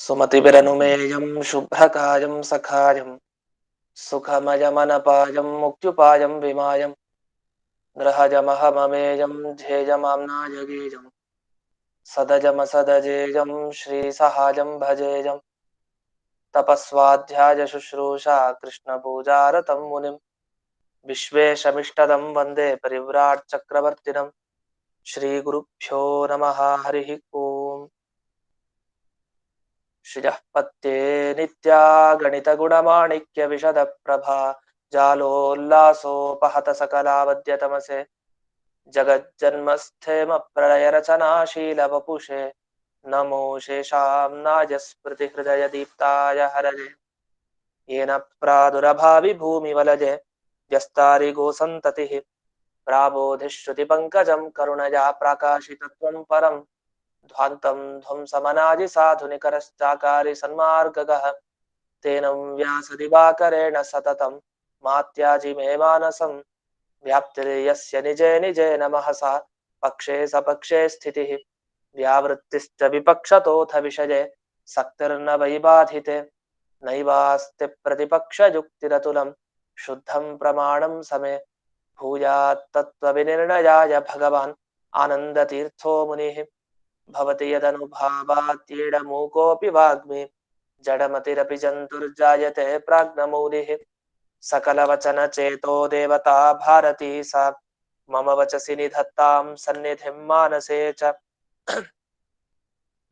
सुमतिभिरनुमेयं शुभ्रकायं सखायं सुखमयमनपायं मुक्त्युपायं विमायं ग्रहजमहममेयं ध्येयमाम्नायगेयं सदजमसदजेयं श्रीसहायं भजेयं तपस्वाध्याय शुश्रूषा कृष्णपूजारतं मुनिं विश्वेशमिष्टदं वन्दे परिव्राट् चक्रवर्तिनं श्रीगुरुभ्यो नमः हरिः ओम् श्रियः पत्ये नित्या गणितगुणमाणिक्य विशदप्रभा जालोल्लासोपहत सकलावद्यतमसे जगज्जन्मस्थेमप्रलयरचनाशीलवपुषे नमो शेषाम्नाय स्मृतिहृदयदीप्ताय हरये येन प्रादुरभावि भूमिवलजे व्यस्तारिगोसन्ततिः प्राबोधिश्रुतिपङ्कजं करुणया प्राकाशितत्वं परं ध्वान्तं ध्वंसमनादि साधुनिकरश्चाकारि सन्मार्गगः तेनं व्यासदिवाकरेण सततं मात्याजि मे मानसं व्याप्तिर्यस्य निजे निजे नमःसा पक्षे सपक्षे स्थितिः व्यावृत्तिश्च विपक्षतोऽथ विषये सक्तिर्न वै बाधिते नैवास्ति प्रतिपक्षयुक्तिरतुलं शुद्धं प्रमाणं समे भूयात् तत्त्वविनिर्णयाय भगवान् आनन्दतीर्थो मुनिः भवति यदनुभावात्येडमूकोऽपि वाग्मी जडमतिरपि जन्तुर्जायते प्राज्ञमौलिः सकलवचनचेतो देवता भारती सा मम वचसि निधत्तां सन्निधिं मानसे च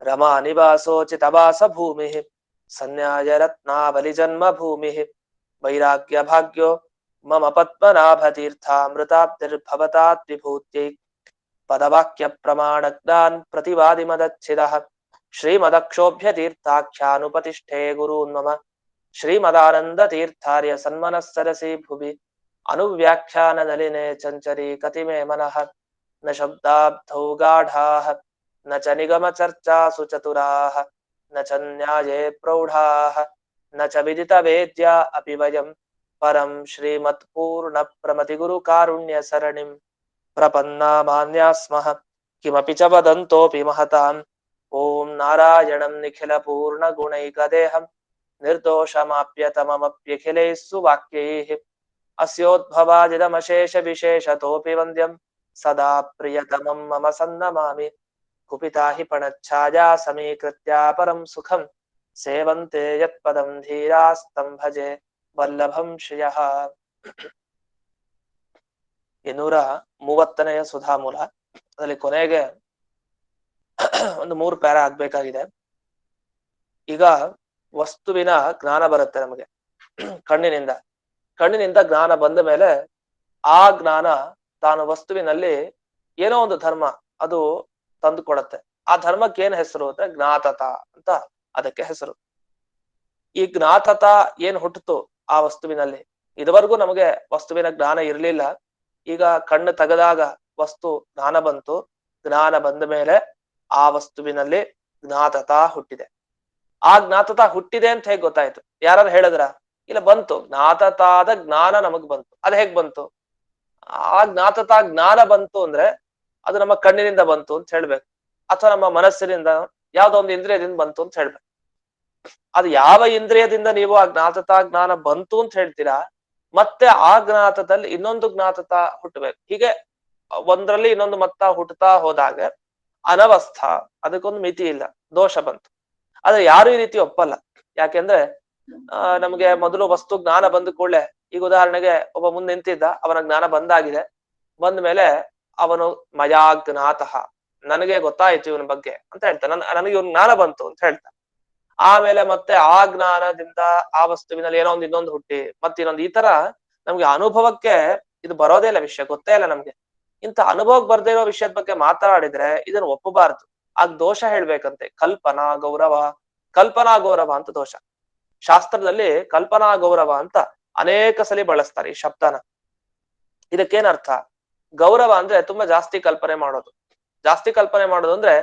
रमानिवासोचितवासभूमिः सन्न्यायरत्नावलिजन्मभूमिः वैराग्यभाग्यो मम पद्मनाभतीर्थामृताब्धिर्भवताद्विभूत्यै पदवाक्यप्रमाणज्ञान् प्रतिवादिमदच्छिदः श्रीमदक्षोभ्यतीर्थाख्यानुपतिष्ठे गुरून् मम श्रीमदानन्दतीर्थार्य सन्मनः सरसि भुवि अनुव्याख्याननलिने चञ्चरी कतिमे मनः न शब्दाब्धौ गाढाः न च निगमचर्चासु चतुराः न च न्याये प्रौढाः न च विदितवेद्या अपि वयं परं श्रीमत्पूर्णप्रमतिगुरुकारुण्यसरणिं प्रपन्नामान्या स्मः किमपि च वदन्तोऽपि महताम् ॐ नारायणं निखिलपूर्णगुणैकदेहं निर्दोषमाप्यतममप्यखिलैः सुवाक्यैः अस्योद्भवादिदमशेषविशेषतोऽपि वन्द्यं सदा प्रियतमं मम सन्नमामि कुपिता हि पणच्छाया समीकृत्या परं सुखं सेवन्ते यत्पदं धीरास्तं भजे वल्लभं श्रियः 230ನೇಯ ಸುಧಾಮೂಲ ಅದರಲ್ಲಿ ಕೊನೆಗೆ ಒಂದು 3 ಪ್ಯಾರಾ ಆಗ್ಬೇಕಾಗಿದೆ. ಈಗ ವಸ್ತುವಿನ ಜ್ಞಾನ ಬರುತ್ತೆ ನಮಗೆ ಕಣ್ಣಿನಿಂದ ಜ್ಞಾನ ಬಂದ ಮೇಲೆ ಆ ಜ್ಞಾನ ತಾನು ವಸ್ತುವಿನಲ್ಲಿ ಏನೋ ಒಂದು ಧರ್ಮ ಅದು ತಂದು ಕೊಡುತ್ತೆ. ಆ ಧರ್ಮಕ್ಕೆ ಏನ್ ಹೆಸರು ಅಂದ್ರೆ ಜ್ಞಾತತ ಅಂತ ಅದಕ್ಕೆ ಹೆಸರು. ಈ ಜ್ಞಾತತ ಏನ್ ಹುಟ್ಟಿತು ಆ ವಸ್ತುವಿನಲ್ಲಿ, ಇದುವರೆಗೂ ನಮಗೆ ವಸ್ತುವಿನ ಜ್ಞಾನ ಇರಲಿಲ್ಲ. ಈಗ ಕಣ್ಣು ತೆಗೆದಾಗ ವಸ್ತು ಜ್ಞಾನ ಬಂತು. ಜ್ಞಾನ ಬಂದ ಮೇಲೆ ಆ ವಸ್ತುವಿನಲ್ಲಿ ಜ್ಞಾತತ ಹುಟ್ಟಿದೆ. ಆ ಜ್ಞಾತತ ಹುಟ್ಟಿದೆ ಅಂತ ಹೇಗ್ ಗೊತ್ತಾಯ್ತು? ಯಾರು ಹೇಳಿದ್ರ? ಇಲ್ಲ, ಬಂತು. ಜ್ಞಾತತಾದ ಜ್ಞಾನ ನಮಗ್ ಬಂತು. ಅದ್ ಹೇಗ್ ಬಂತು? ಆ ಜ್ಞಾತತ ಜ್ಞಾನ ಬಂತು ಅಂದ್ರೆ ಅದು ನಮ್ಮ ಕಣ್ಣಿನಿಂದ ಬಂತು ಅಂತ ಹೇಳ್ಬೇಕು, ಅಥವಾ ನಮ್ಮ ಮನಸ್ಸಿನಿಂದ ಯಾವ್ದೋ ಒಂದು ಇಂದ್ರಿಯದಿಂದ ಬಂತು ಅಂತ ಹೇಳ್ಬೇಕು. ಅದು ಯಾವ ಇಂದ್ರಿಯದಿಂದ ನೀವು ಆ ಜ್ಞಾತತ ಜ್ಞಾನ ಬಂತು ಅಂತ ಹೇಳ್ತೀರಾ, ಮತ್ತೆ ಆ ಜ್ಞಾತದಲ್ಲಿ ಇನ್ನೊಂದು ಜ್ಞಾತತ ಹುಟ್ಟಬೇಕು. ಹೀಗೆ ಒಂದ್ರಲ್ಲಿ ಇನ್ನೊಂದು ಮತ್ತ ಹುಟ್ಟುತ್ತಾ ಹೋದಾಗ ಅನವಸ್ಥಾ, ಅದಕ್ಕೊಂದು ಮಿತಿ ಇಲ್ಲ, ದೋಷ ಬಂತು. ಆದ್ರೆ ಯಾರು ಈ ರೀತಿ ಒಪ್ಪಲ್ಲ. ಯಾಕೆಂದ್ರೆ ನಮ್ಗೆ ಮೊದಲು ವಸ್ತು ಜ್ಞಾನ ಬಂದ ಕೂಡಲೇ, ಈಗ ಉದಾಹರಣೆಗೆ ಒಬ್ಬ ಮುಂದೆ ನಿಂತಿದ್ದ, ಅವನ ಜ್ಞಾನ ಬಂದಾಗಿದೆ. ಬಂದ ಮೇಲೆ ಅವನು ಮಯಾ ಜ್ಞಾತಃ, ನನಗೆ ಗೊತ್ತಾಯ್ತು ಇವನ ಬಗ್ಗೆ ಅಂತ ಹೇಳ್ತಾನೆ. ನನಗೆ ಇವನ್ ಜ್ಞಾನ ಬಂತು ಅಂತ ಹೇಳ್ತಾನೆ. ಆಮೇಲೆ ಮತ್ತೆ ಆ ಜ್ಞಾನದಿಂದ ಆ ವಸ್ತುವಿನಲ್ಲಿ ಏನೋ ಒಂದು ಇನ್ನೊಂದು ಹುಟ್ಟಿ ಮತ್ತೆ ಇನ್ನೊಂದು, ಈ ತರ ನಮ್ಗೆ ಅನುಭವಕ್ಕೆ ಇದು ಬರೋದೇ ಇಲ್ಲ, ವಿಷಯ ಗೊತ್ತೇ ಇಲ್ಲ ನಮ್ಗೆ. ಇಂಥ ಅನುಭವಕ್ಕೆ ಬರ್ದೇ ಇರೋ ವಿಷಯದ ಬಗ್ಗೆ ಮಾತಾಡಿದ್ರೆ ಇದನ್ನು ಒಪ್ಪಬಾರದು. ಆಗ ದೋಷ ಹೇಳ್ಬೇಕಂತೆ. ಕಲ್ಪನಾ ಗೌರವ ಅಂತ ದೋಷ. ಶಾಸ್ತ್ರದಲ್ಲಿ ಕಲ್ಪನಾ ಗೌರವ ಅಂತ ಅನೇಕ ಸಲಿ ಬಳಸ್ತಾರೆ ಈ ಶಬ್ದನ. ಇದಕ್ಕೇನರ್ಥ? ಗೌರವ ಅಂದ್ರೆ ತುಂಬಾ ಜಾಸ್ತಿ ಕಲ್ಪನೆ ಮಾಡೋದು. ಜಾಸ್ತಿ ಕಲ್ಪನೆ ಮಾಡೋದು ಅಂದ್ರೆ,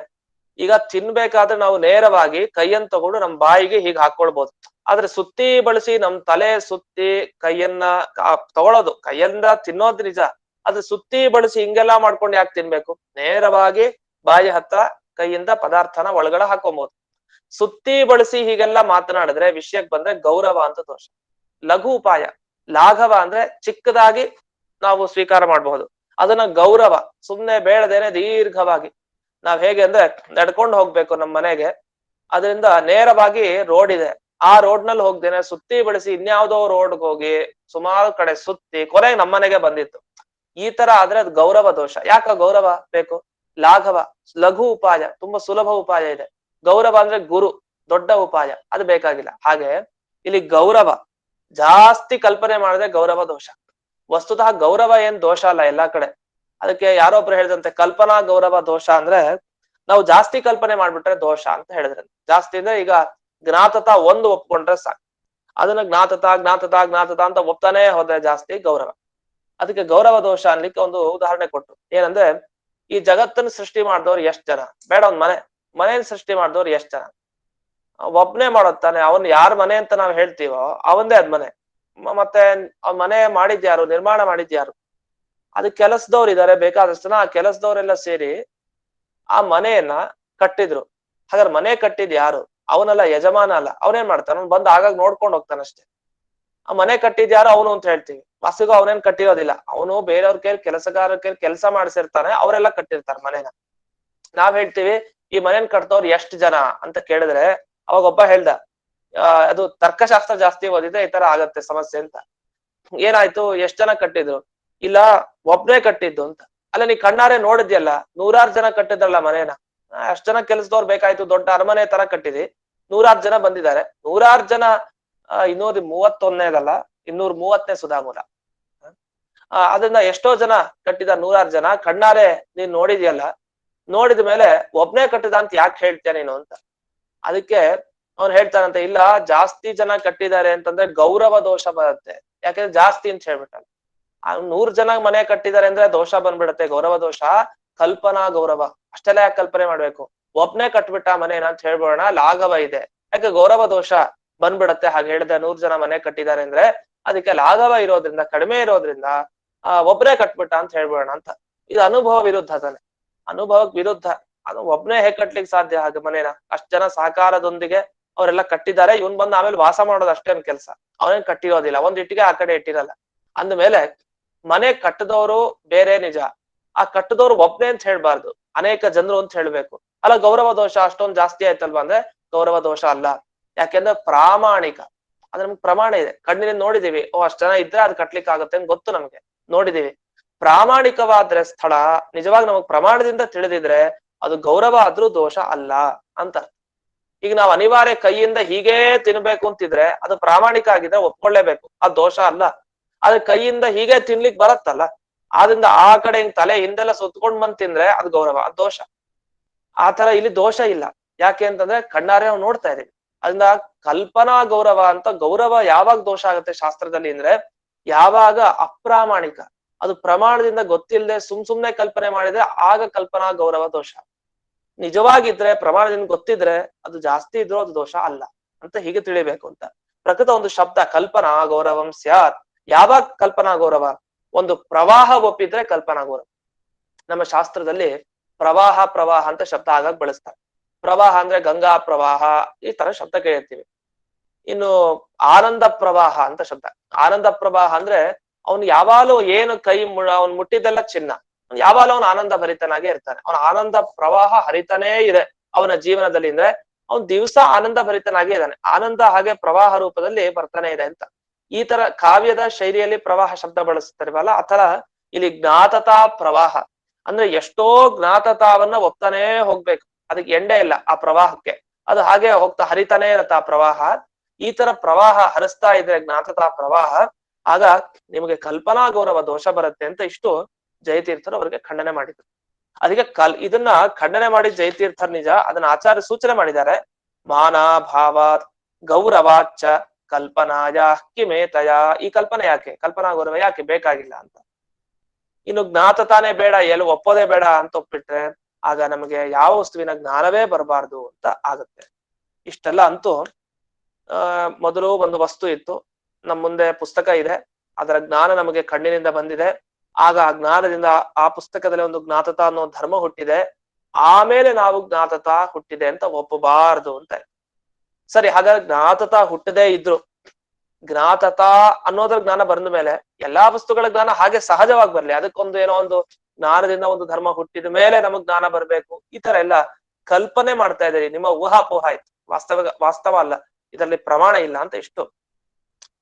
ಈಗ ತಿನ್ಬೇಕಾದ್ರೆ ನಾವು ನೇರವಾಗಿ ಕೈಯನ್ನ ತಗೊಂಡು ನಮ್ ಬಾಯಿಗೆ ಹೀಗೆ ಹಾಕೊಳ್ಬಹುದು. ಆದ್ರೆ ಸುತ್ತಿ ಬಳಸಿ ನಮ್ ತಲೆ ಸುತ್ತಿ ಕೈಯನ್ನ ತಗೊಳ್ಳೋದು, ಕೈಯಿಂದ ತಿನ್ನೋದು ನಿಜ. ಅದು ಸುತ್ತಿ ಬಳಸಿ ಹಿಂಗೆಲ್ಲಾ ಮಾಡ್ಕೊಂಡು ಯಾಕೆ ತಿನ್ಬೇಕು? ನೇರವಾಗಿ ಬಾಯಿ ಹತ್ರ ಕೈಯಿಂದ ಪದಾರ್ಥನ ಒಳಗಡೆ ಹಾಕೊಬಹುದು. ಸುತ್ತಿ ಬಳಸಿ ಹೀಗೆಲ್ಲ ಮಾತನಾಡಿದ್ರೆ ವಿಷಯಕ್ಕೆ ಬಂದ್ರೆ ಗೌರವ ಅಂತ ದೋಷ. ಲಘು ಉಪಾಯ, ಲಾಘವ ಅಂದ್ರೆ ಚಿಕ್ಕದಾಗಿ ನಾವು ಸ್ವೀಕಾರ ಮಾಡಬಹುದು. ಅದನ್ನ ಗೌರವ ಸುಮ್ನೆ ಬೇಡದೇನೆ ದೀರ್ಘವಾಗಿ, ನಾವ್ ಹೇಗೆ ಅಂದ್ರೆ ನಡ್ಕೊಂಡು ಹೋಗ್ಬೇಕು ನಮ್ ಮನೆಗೆ, ಅದರಿಂದ ನೇರವಾಗಿ ರೋಡ್ ಇದೆ, ಆ ರೋಡ್ ನಲ್ಲಿ ಹೋಗ್ದೇನೆ ಸುತ್ತಿ ಬಳಸಿ ಇನ್ಯಾವುದೋ ರೋಡ್ಗೆ ಹೋಗಿ ಸುಮಾರು ಕಡೆ ಸುತ್ತಿ ಕೊನೆಗೆ ನಮ್ಮನೆಗೆ ಬಂದಿತ್ತು. ಈ ತರ ಆದ್ರೆ ಅದು ಗೌರವ ದೋಷ. ಯಾಕ ಗೌರವ ಬೇಕು? ಲಾಘವ ಲಘು ಉಪಾಯ, ತುಂಬಾ ಸುಲಭ ಉಪಾಯ ಇದೆ. ಗೌರವ ಅಂದ್ರೆ ಗುರು, ದೊಡ್ಡ ಉಪಾಯ, ಅದು ಬೇಕಾಗಿಲ್ಲ. ಹಾಗೆ ಇಲ್ಲಿ ಗೌರವ ಜಾಸ್ತಿ ಕಲ್ಪನೆ ಮಾಡಿದ್ರೆ ಗೌರವ ದೋಷ. ವಸ್ತುತಃ ಗೌರವ ಏನ್ ದೋಷ ಅಲ್ಲ ಎಲ್ಲಾ ಕಡೆ. ಅದಕ್ಕೆ ಯಾರೊಬ್ರು ಹೇಳಿದಂತೆ ಕಲ್ಪನಾ ಗೌರವ ದೋಷ ಅಂದ್ರೆ ನಾವು ಜಾಸ್ತಿ ಕಲ್ಪನೆ ಮಾಡ್ಬಿಟ್ರೆ ದೋಷ ಅಂತ ಹೇಳಿದ್ರೆ. ಜಾಸ್ತಿ ಅಂದ್ರೆ ಈಗ ಜ್ಞಾತತ ಒಂದು ಒಪ್ಕೊಂಡ್ರೆ ಸಾಕು, ಅದನ್ನ ಜ್ಞಾತತ ಜ್ಞಾತತ ಜ್ಞಾತತ ಅಂತ ಒಪ್ತಾನೆ ಹೋದ್ರೆ ಜಾಸ್ತಿ ಗೌರವ. ಅದಕ್ಕೆ ಗೌರವ ದೋಷ ಅನ್ಲಿಕ್ಕೆ ಒಂದು ಉದಾಹರಣೆ ಕೊಟ್ರು. ಏನಂದ್ರೆ ಈ ಜಗತ್ತನ್ನ ಸೃಷ್ಟಿ ಮಾಡಿದವ್ರು ಎಷ್ಟ್ ಜನ? ಬೇಡ, ಒಂದ್ ಮನೆಯನ್ನ ಸೃಷ್ಟಿ ಮಾಡಿದವ್ರು ಎಷ್ಟ್ ಜನ? ಒಬ್ನೇ ಮಾಡೋದ್ ತಾನೆ. ಅವನ್ ಯಾರ್ ಮನೆ ಅಂತ ನಾವ್ ಹೇಳ್ತೀವೋ ಅವಂದೇ ಅದ್ ಮನೆ. ಮತ್ತೆ ಅವ್ನ್ ಮನೆ ಮಾಡಿದ್ಯಾರು? ನಿರ್ಮಾಣ ಮಾಡಿದ್ಯಾರು? ಅದಕ್ಕೆ ಕೆಲಸದವ್ರು ಇದಾರೆ ಬೇಕಾದಷ್ಟು ಜನ. ಆ ಕೆಲಸದವರೆಲ್ಲ ಸೇರಿ ಆ ಮನೆಯನ್ನ ಕಟ್ಟಿದ್ರು. ಹಾಗಾದ್ರೆ ಮನೆ ಕಟ್ಟಿದ್ ಯಾರು? ಅವನಲ್ಲ, ಯಜಮಾನ ಅಲ್ಲ. ಅವನೇನ್ ಮಾಡ್ತಾನ? ಅವ್ನು ಬಂದ್ ಆಗಾಗ ನೋಡ್ಕೊಂಡ್ ಹೋಗ್ತಾನಷ್ಟೇ. ಆ ಮನೆ ಕಟ್ಟಿದ್ ಯಾರು? ಅವನು ಅಂತ ಹೇಳ್ತೀವಿ. ವಾಸ್ತವಿಕ ಅವನೇನ್ ಕಟ್ಟಿರೋದಿಲ್ಲ. ಅವನು ಬೇರೆಯವ್ರ ಕೈಲಿ, ಕೆಲಸಗಾರರ ಕೈಲಿ ಕೆಲಸ ಮಾಡಿಸಿರ್ತಾನೆ, ಅವರೆಲ್ಲ ಕಟ್ಟಿರ್ತಾರೆ ಮನೆನ. ನಾವ್ ಹೇಳ್ತೀವಿ ಈ ಮನೇನ್ ಕಟ್ತವ್ರು ಎಷ್ಟ್ ಜನ ಅಂತ ಕೇಳಿದ್ರೆ ಅವಾಗ ಒಬ್ಬ ಹೇಳ್ದ, ಅದು ತರ್ಕಶಾಸ್ತ್ರ ಜಾಸ್ತಿ ಓದಿದ್ರೆ ಈ ತರ ಆಗತ್ತೆ ಸಮಸ್ಯೆ ಅಂತ. ಏನಾಯ್ತು? ಎಷ್ಟ್ ಜನ ಕಟ್ಟಿದ್ರು? ಇಲ್ಲ, ಒಬ್ನೇ ಕಟ್ಟಿದ್ದು ಅಂತ. ಅಲ್ಲ, ನೀ ಕಣ್ಣಾರೆ ನೋಡಿದ್ಯಲ್ಲ, 100 ಜನ ಕಟ್ಟಿದ್ರಲ್ಲ ಮನೇನ. ಅಷ್ಟ್ ಜನ ಕೆಲ್ಸದವ್ರು ಬೇಕಾಯ್ತು, ದೊಡ್ಡ ಅರಮನೆ ತರ ಕಟ್ಟಿದಿ, 100 ಜನ ಬಂದಿದ್ದಾರೆ. 100 ಜನ 231ನೇದಲ್ಲ, 230ನೇ ಸುಧಾಮೂಲ. ಅದನ್ನ ಎಷ್ಟೋ ಜನ ಕಟ್ಟಿದ 100 ಜನ ಕಣ್ಣಾರೆ ನೀನ್ ನೋಡಿದ್ಯಲ್ಲ, ನೋಡಿದ ಮೇಲೆ ಒಬ್ನೇ ಕಟ್ಟಿದ ಅಂತ ಯಾಕೆ ಹೇಳ್ತೀಯ ನೀನು ಅಂತ. ಅದಕ್ಕೆ ಅವ್ನು ಹೇಳ್ತಾನಂತೆ, ಇಲ್ಲ, ಜಾಸ್ತಿ ಜನ ಕಟ್ಟಿದ್ದಾರೆ ಅಂತಂದ್ರೆ ಗೌರವ ದೋಷ ಬರುತ್ತೆ. ಯಾಕಂದ್ರೆ ಜಾಸ್ತಿ ಅಂತ ಹೇಳ್ಬಿಟ್ಟಲ್ಲ. 100 ಜನ ಮನೆ ಕಟ್ಟಿದ್ದಾರೆ ಅಂದ್ರೆ ದೋಷ ಬಂದ್ಬಿಡತ್ತೆ, ಗೌರವ ದೋಷ. ಕಲ್ಪನಾ ಗೌರವ, ಅಷ್ಟೆಲ್ಲ ಯಾಕೆ ಕಲ್ಪನೆ ಮಾಡ್ಬೇಕು? ಒಬ್ನೇ ಕಟ್ಬಿಟ್ಟ ಮನೇನ ಅಂತ ಹೇಳ್ಬೋಣ, ಲಾಘವ ಇದೆ. ಯಾಕೆ ಗೌರವ ದೋಷ ಬಂದ್ಬಿಡತ್ತೆ ಹಾಗೆ ಹೇಳಿದೆ. 100 ಜನ ಮನೆ ಕಟ್ಟಿದ್ದಾರೆ ಅಂದ್ರೆ ಅದಕ್ಕೆ ಲಾಘವ ಇರೋದ್ರಿಂದ, ಕಡಿಮೆ ಇರೋದ್ರಿಂದ ಒಬ್ನೇ ಕಟ್ಬಿಟ್ಟ ಅಂತ ಹೇಳ್ಬೋಣ ಅಂತ. ಇದು ಅನುಭವ ವಿರುದ್ಧ ತಾನೆ. ಅನುಭವಕ್ ವಿರುದ್ಧ. ಅದು ಒಬ್ನೇ ಹೇಗ್ ಕಟ್ಲಿಕ್ಕೆ ಸಾಧ್ಯ ಹಾಗೆ ಮನೇನ? ಅಷ್ಟ್ ಜನ ಸಹಕಾರದೊಂದಿಗೆ ಅವರೆಲ್ಲ ಕಟ್ಟಿದ್ದಾರೆ. ಇವನ್ ಬಂದ್ ಆಮೇಲೆ ವಾಸ ಮಾಡೋದು ಅಷ್ಟೇನ್ ಕೆಲ್ಸ. ಅವನೇನ್ ಕಟ್ಟಿರೋದಿಲ್ಲ, ಒಂದ್ ಇಟ್ಟಿಗೆ ಆ ಕಡೆ ಇಟ್ಟಿರಲ್ಲ. ಅಂದ್ಮೇಲೆ ಮನೆ ಕಟ್ಟದವರು ಬೇರೆ ನಿಜ, ಆ ಕಟ್ಟದವ್ರು ಒಬ್ನೇ ಅಂತ ಹೇಳ್ಬಾರ್ದು, ಅನೇಕ ಜನರು ಅಂತ ಹೇಳ್ಬೇಕು. ಅಲ್ಲ, ಗೌರವ ದೋಷ ಅಷ್ಟೊಂದ್ ಜಾಸ್ತಿ ಆಯ್ತಲ್ವಾ ಅಂದ್ರೆ ಗೌರವ ದೋಷ ಅಲ್ಲ. ಯಾಕೆಂದ್ರೆ ಪ್ರಾಮಾಣಿಕ, ಅದ್ರ ನಮ್ಗೆ ಪ್ರಮಾಣ ಇದೆ, ಕಣ್ಣಿನಿಂದ ನೋಡಿದೀವಿ. ಅಷ್ಟ್ ಜನ ಇದ್ರೆ ಅದ್ ಕಟ್ಲಿಕ್ಕೆ ಆಗುತ್ತೆ ಅಂತ ಗೊತ್ತು ನಮ್ಗೆ, ನೋಡಿದೀವಿ. ಪ್ರಾಮಾಣಿಕವಾದ್ರೆ ಸ್ಥಳ ನಿಜವಾಗಿ ನಮಗ್ ಪ್ರಮಾಣದಿಂದ ತಿಳಿದಿದ್ರೆ ಅದು ಗೌರವ ಆದ್ರೂ ದೋಷ ಅಲ್ಲ ಅಂತ. ಈಗ ನಾವ್ ಅನಿವಾರ್ಯ ಕೈಯಿಂದ ಹೀಗೇ ತಿನ್ಬೇಕು ಅಂತಿದ್ರೆ ಅದು ಪ್ರಾಮಾಣಿಕ ಆಗಿದ್ರೆ ಒಪ್ಕೊಳ್ಳೇಬೇಕು, ಅದು ದೋಷ ಅಲ್ಲ. ಆದ್ರೆ ಕೈಯಿಂದ ಹೀಗೆ ತಿನ್ಲಿಕ್ ಬರತ್ತಲ್ಲ, ಆದ್ರಿಂದ ಆ ಕಡೆ ಹಿಂಗ್ ತಲೆ ಹಿಂದೆಲ್ಲ ಸುತ್ಕೊಂಡ್ ಬಂದ್ ತಿಂದ್ರೆ ಅದು ಗೌರವ, ಅದು ದೋಷ. ಆ ತರ ಇಲ್ಲಿ ದೋಷ ಇಲ್ಲ. ಯಾಕೆ ಅಂತಂದ್ರೆ ಕಣ್ಣಾರೆ ನಾವು ನೋಡ್ತಾ ಇದೀವಿ. ಅದರಿಂದ ಕಲ್ಪನಾ ಗೌರವ ಅಂತ. ಗೌರವ ಯಾವಾಗ ದೋಷ ಆಗುತ್ತೆ ಶಾಸ್ತ್ರದಲ್ಲಿ ಅಂದ್ರೆ ಯಾವಾಗ ಅಪ್ರಾಮಾಣಿಕ, ಅದು ಪ್ರಮಾಣದಿಂದ ಗೊತ್ತಿಲ್ಲದೆ ಸುಮ್ನೆ ಕಲ್ಪನೆ ಮಾಡಿದ್ರೆ ಆಗ ಕಲ್ಪನಾ ಗೌರವ ದೋಷ. ನಿಜವಾಗಿದ್ರೆ ಪ್ರಮಾಣದಿಂದ ಗೊತ್ತಿದ್ರೆ ಅದು ಜಾಸ್ತಿ ಇದ್ರೂ ಅದು ದೋಷ ಅಲ್ಲ ಅಂತ ಹೀಗೆ ತಿಳಿಬೇಕು ಅಂತ. ಪ್ರಕೃತ ಒಂದು ಶಬ್ದ ಕಲ್ಪನಾ ಗೌರವಂ ಸ್ಯಾತ್. ಯಾವಾಗ ಕಲ್ಪನಾ ಗೌರವ? ಒಂದು ಪ್ರವಾಹ ಒಪ್ಪಿದ್ರೆ ಕಲ್ಪನಾ ಗೌರವ. ನಮ್ಮ ಶಾಸ್ತ್ರದಲ್ಲಿ ಪ್ರವಾಹ ಅಂತ ಶಬ್ದ ಆಗಾಗ ಬಳಸ್ತಾರೆ. ಪ್ರವಾಹ ಅಂದ್ರೆ ಗಂಗಾ ಪ್ರವಾಹ, ಈ ತರ ಶಬ್ದ ಕೇಳಿರ್ತೀವಿ. ಇನ್ನು ಆನಂದ ಪ್ರವಾಹ ಅಂತ ಶಬ್ದ. ಆನಂದ ಪ್ರವಾಹ ಅಂದ್ರೆ ಅವ್ನು ಯಾವಾಗಲೂ ಏನು ಅವ್ನು ಮುಟ್ಟಿದ್ದೆಲ್ಲ ಚಿನ್ನ, ಯಾವಾಗಲೂ ಅವನು ಆನಂದ ಭರಿತನಾಗೆ ಇರ್ತಾನೆ. ಅವನ ಆನಂದ ಪ್ರವಾಹ ಹರಿತಾನೇ ಇದೆ ಅವನ ಜೀವನದಲ್ಲಿ. ಅಂದ್ರೆ ಅವ್ನ್ ದಿವಸ ಆನಂದ ಭರಿತನಾಗೆ ಇದ್ದಾನೆ. ಆನಂದ ಹಾಗೆ ಪ್ರವಾಹ ರೂಪದಲ್ಲಿ ಬರ್ತಾನೆ ಇದೆ ಅಂತ. ಈ ತರ ಕಾವ್ಯದ ಶೈಲಿಯಲ್ಲಿ ಪ್ರವಾಹ ಶಬ್ದ ಬಳಸ್ತಾರವಲ್ಲ, ಆತರ ಇಲ್ಲಿ ಜ್ಞಾತತಾ ಪ್ರವಾಹ ಅಂದ್ರೆ ಎಷ್ಟೋ ಜ್ಞಾತತಾವನ್ನ ಒಪ್ತಾನೇ ಹೋಗ್ಬೇಕು, ಅದಕ್ಕೆ ಎಂಡೇ ಇಲ್ಲ ಆ ಪ್ರವಾಹಕ್ಕೆ. ಅದು ಹಾಗೆ ಹೋಗ್ತಾ ಹರಿತಾನೇ ಇರತ್ತ ಆ ಪ್ರವಾಹ. ಈ ತರ ಪ್ರವಾಹ ಹರಿಸ್ತಾ ಇದ್ರೆ ಜ್ಞಾತತಾ ಪ್ರವಾಹ, ಆಗ ನಿಮಗೆ ಕಲ್ಪನಾ ಗೌರವ ದೋಷ ಬರುತ್ತೆ ಅಂತ ಇಷ್ಟು ಜಯತೀರ್ಥರು ಅವರಿಗೆ ಖಂಡನೆ ಮಾಡಿದ್ರು. ಅದಕ್ಕೆ ಇದನ್ನ ಖಂಡನೆ ಮಾಡಿ ಜಯತೀರ್ಥರ್ ನಿಜ, ಅದನ್ನ ಆಚಾರ್ಯ ಸೂಚನೆ ಮಾಡಿದ್ದಾರೆ. ಮಾನ ಭಾವಾತ್ ಗೌರವಾಚ್ಚ ಕಲ್ಪನಾಯ ಕಿಮೇತಯ. ಈ ಕಲ್ಪನೆ ಯಾಕೆ, ಕಲ್ಪನಾ ಗೌರವ ಯಾಕೆ ಬೇಕಾಗಿಲ್ಲ ಅಂತ. ಇನ್ನು ಜ್ಞಾತತಾನೇ ಬೇಡ, ಎಲ್ಲಿ ಒಪ್ಪೋದೇ ಬೇಡ ಅಂತ ಒಪ್ಪಿಟ್ರೆ ಆಗ ನಮಗೆ ಯಾವ ವಸ್ತುವಿನ ಜ್ಞಾನವೇ ಬರಬಾರ್ದು ಅಂತ ಆಗುತ್ತೆ. ಇಷ್ಟೆಲ್ಲ ಅಂತೂ ಮೊದಲು ಒಂದು ವಸ್ತು ಇತ್ತು, ನಮ್ ಮುಂದೆ ಪುಸ್ತಕ ಇದೆ, ಅದರ ಜ್ಞಾನ ನಮಗೆ ಕಣ್ಣಿನಿಂದ ಬಂದಿದೆ. ಆಗ ಆ ಜ್ಞಾನದಿಂದ ಆ ಪುಸ್ತಕದಲ್ಲಿ ಒಂದು ಜ್ಞಾತತ ಅನ್ನೋ ಧರ್ಮ ಹುಟ್ಟಿದೆ. ಆಮೇಲೆ ನಾವು ಜ್ಞಾತತ ಹುಟ್ಟಿದೆ ಅಂತ ಒಪ್ಪಬಾರದು ಅಂತ. ಸರಿ, ಹಾಗಾದ್ರೆ ಜ್ಞಾತತ ಹುಟ್ಟದೇ ಇದ್ರು ಜ್ಞಾತತ ಅನ್ನೋದ್ರ ಜ್ಞಾನ ಬಂದ ಮೇಲೆ ಎಲ್ಲಾ ವಸ್ತುಗಳ ಜ್ಞಾನ ಹಾಗೆ ಸಹಜವಾಗಿ ಬರ್ಲಿ, ಅದಕ್ಕೊಂದು ಏನೋ ಒಂದು ಜ್ಞಾನದಿಂದ ಒಂದು ಧರ್ಮ ಹುಟ್ಟಿದ ಮೇಲೆ ನಮಗ್ ಜ್ಞಾನ ಬರ್ಬೇಕು, ಈ ತರ ಎಲ್ಲ ಕಲ್ಪನೆ ಮಾಡ್ತಾ ಇದ್ದೀರಿ, ನಿಮ್ಮ ಊಹಾಪೋಹ ಆಯ್ತು, ವಾಸ್ತವ ಅಲ್ಲ, ಇದರಲ್ಲಿ ಪ್ರಮಾಣ ಇಲ್ಲ ಅಂತ ಇಷ್ಟು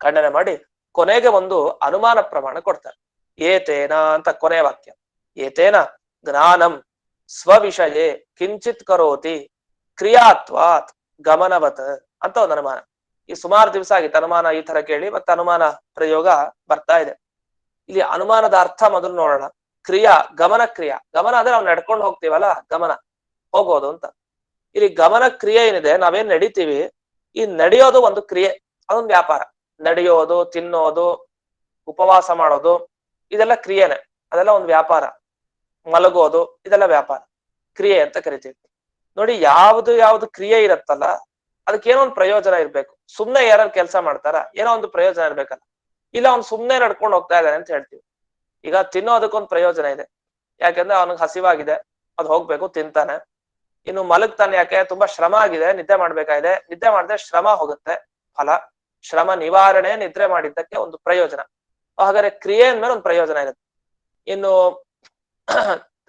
ಖಂಡನೆ ಮಾಡಿ ಕೊನೆಗೆ ಒಂದು ಅನುಮಾನ ಪ್ರಮಾಣ ಕೊಡ್ತಾರೆ. ಏತೇನ ಅಂತ ಕೊನೆಯ ವಾಕ್ಯ, ಏತೇನ ಜ್ಞಾನಂ ಸ್ವವಿಷಯೇ ಕಿಂಚಿತ್ ಕರೋತಿ ಕ್ರಿಯಾತ್ವಾತ್ ಗಮನವತ್ ಅಂತ ಒಂದು ಅನುಮಾನ. ಈ ಸುಮಾರು ದಿವಸ ಆಗಿತ್ತು ಅನುಮಾನ ಈ ತರ ಕೇಳಿ, ಮತ್ತೆ ಅನುಮಾನ ಪ್ರಯೋಗ ಬರ್ತಾ ಇದೆ. ಇಲ್ಲಿ ಅನುಮಾನದ ಅರ್ಥ ಮೊದಲು ನೋಡೋಣ. ಕ್ರಿಯಾ, ಗಮನ ಕ್ರಿಯಾ, ಗಮನ ಅಂದ್ರೆ ನಾವು ನಡ್ಕೊಂಡು ಹೋಗ್ತೀವಲ್ಲ, ಗಮನ ಹೋಗೋದು ಅಂತ. ಇಲ್ಲಿ ಗಮನ ಕ್ರಿಯೆ ಏನಿದೆ, ನಾವೇನ್ ನಡಿತೀವಿ, ಈ ನಡೆಯೋದು ಒಂದು ಕ್ರಿಯೆ, ಅದೊಂದು ವ್ಯಾಪಾರ. ನಡೆಯೋದು, ತಿನ್ನೋದು, ಉಪವಾಸ ಮಾಡೋದು, ಇದೆಲ್ಲ ಕ್ರಿಯೆನೆ, ಅದೆಲ್ಲ ಒಂದು ವ್ಯಾಪಾರ. ಮಲಗೋದು, ಇದೆಲ್ಲ ವ್ಯಾಪಾರ, ಕ್ರಿಯೆ ಅಂತ ಕರಿತೀವಿ. ನೋಡಿ, ಯಾವ್ದು ಕ್ರಿಯೆ ಇರತ್ತಲ್ಲ ಅದಕ್ಕೇನೋ ಒಂದು ಪ್ರಯೋಜನ ಇರ್ಬೇಕು. ಸುಮ್ನೆ ಯಾರು ಕೆಲಸ ಮಾಡ್ತಾರ, ಏನೋ ಒಂದು ಪ್ರಯೋಜನ ಇರ್ಬೇಕಲ್ಲ. ಇಲ್ಲ ಅವ್ನು ಸುಮ್ನೆ ನಡ್ಕೊಂಡು ಹೋಗ್ತಾ ಇದ್ದಾನೆ ಅಂತ ಹೇಳ್ತೀವಿ. ಈಗ ತಿನ್ನೋದಕ್ಕೊಂದು ಪ್ರಯೋಜನ ಇದೆ, ಯಾಕಂದ್ರೆ ಅವನಿಗೆ ಹಸಿವಾಗಿದೆ, ಅದು ಹೋಗ್ಬೇಕು, ತಿಂತಾನೆ. ಇನ್ನು ಮಲಗ್ತಾನೆ, ಯಾಕೆ ತುಂಬಾ ಶ್ರಮ ಆಗಿದೆ, ನಿದ್ದೆ ಮಾಡ್ಬೇಕಾಗಿದೆ, ನಿದ್ದೆ ಮಾಡಿದ್ರೆ ಶ್ರಮ ಹೋಗುತ್ತೆ, ಫಲ. ಶ್ರಮ ನಿವಾರಣೆ ನಿದ್ರೆ ಮಾಡಿದ್ದಕ್ಕೆ ಒಂದು ಪ್ರಯೋಜನ. ಹಾಗಾದ್ರೆ ಕ್ರಿಯೆ ಅಂದ್ಮೇಲೆ ಒಂದು ಪ್ರಯೋಜನ ಇರುತ್ತೆ. ಇನ್ನು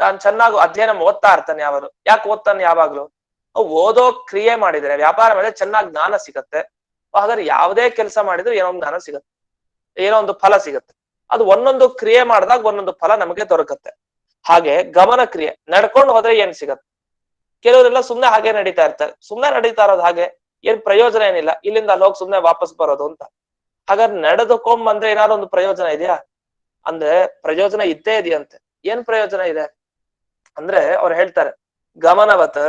ತಾನು ಚೆನ್ನಾಗಿ ಅಧ್ಯಯನ ಓದ್ತಾ ಇರ್ತಾನೆ, ಯಾಕೆ ಓದ್ತಾನೆ ಯಾವಾಗ್ಲೂ, ಓದೋ ಕ್ರಿಯೆ ಮಾಡಿದ್ರೆ, ವ್ಯಾಪಾರ ಮಾಡಿದ್ರೆ ಚೆನ್ನಾಗಿ ಜ್ಞಾನ ಸಿಗತ್ತೆ. ಹಾಗಾದ್ರೆ ಯಾವುದೇ ಕೆಲಸ ಮಾಡಿದ್ರು ಏನೋ ಒಂದು ಜ್ಞಾನ ಸಿಗತ್ತೆ, ಏನೋ ಒಂದು ಫಲ ಸಿಗತ್ತೆ. ಅದು ಒಂದೊಂದು ಕ್ರಿಯೆ ಮಾಡಿದಾಗ ಒಂದೊಂದು ಫಲ ನಮಗೆ ದೊರಕತ್ತೆ. ಹಾಗೆ ಗಮನ ಕ್ರಿಯೆ, ನಡ್ಕೊಂಡು ಹೋದ್ರೆ ಏನ್ ಸಿಗತ್ತೆ? ಕೆಲವರೆಲ್ಲ ಸುಮ್ನೆ ಹಾಗೆ ನಡೀತಾ ಇರ್ತಾರೆ. ಸುಮ್ನೆ ನಡೀತಾ ಇರೋದು ಹಾಗೆ ಏನ್ ಪ್ರಯೋಜನ ಏನಿಲ್ಲ, ಇಲ್ಲಿಂದ ಅಲ್ಲಿ ಹೋಗಿ ಸುಮ್ನೆ ವಾಪಸ್ ಬರೋದು ಅಂತ. ಹಾಗಾದ್ರೆ ನಡೆದುಕೊಂಬಂದ್ರೆ ಏನಾದ್ರು ಒಂದು ಪ್ರಯೋಜನ ಇದೆಯಾ ಅಂದ್ರೆ ಪ್ರಯೋಜನ ಇದ್ದೇ ಇದೆಯಂತೆ. ಏನ್ ಪ್ರಯೋಜನ ಇದೆ ಅಂದ್ರೆ ಅವ್ರು ಹೇಳ್ತಾರೆ, ಗಮನವತ್,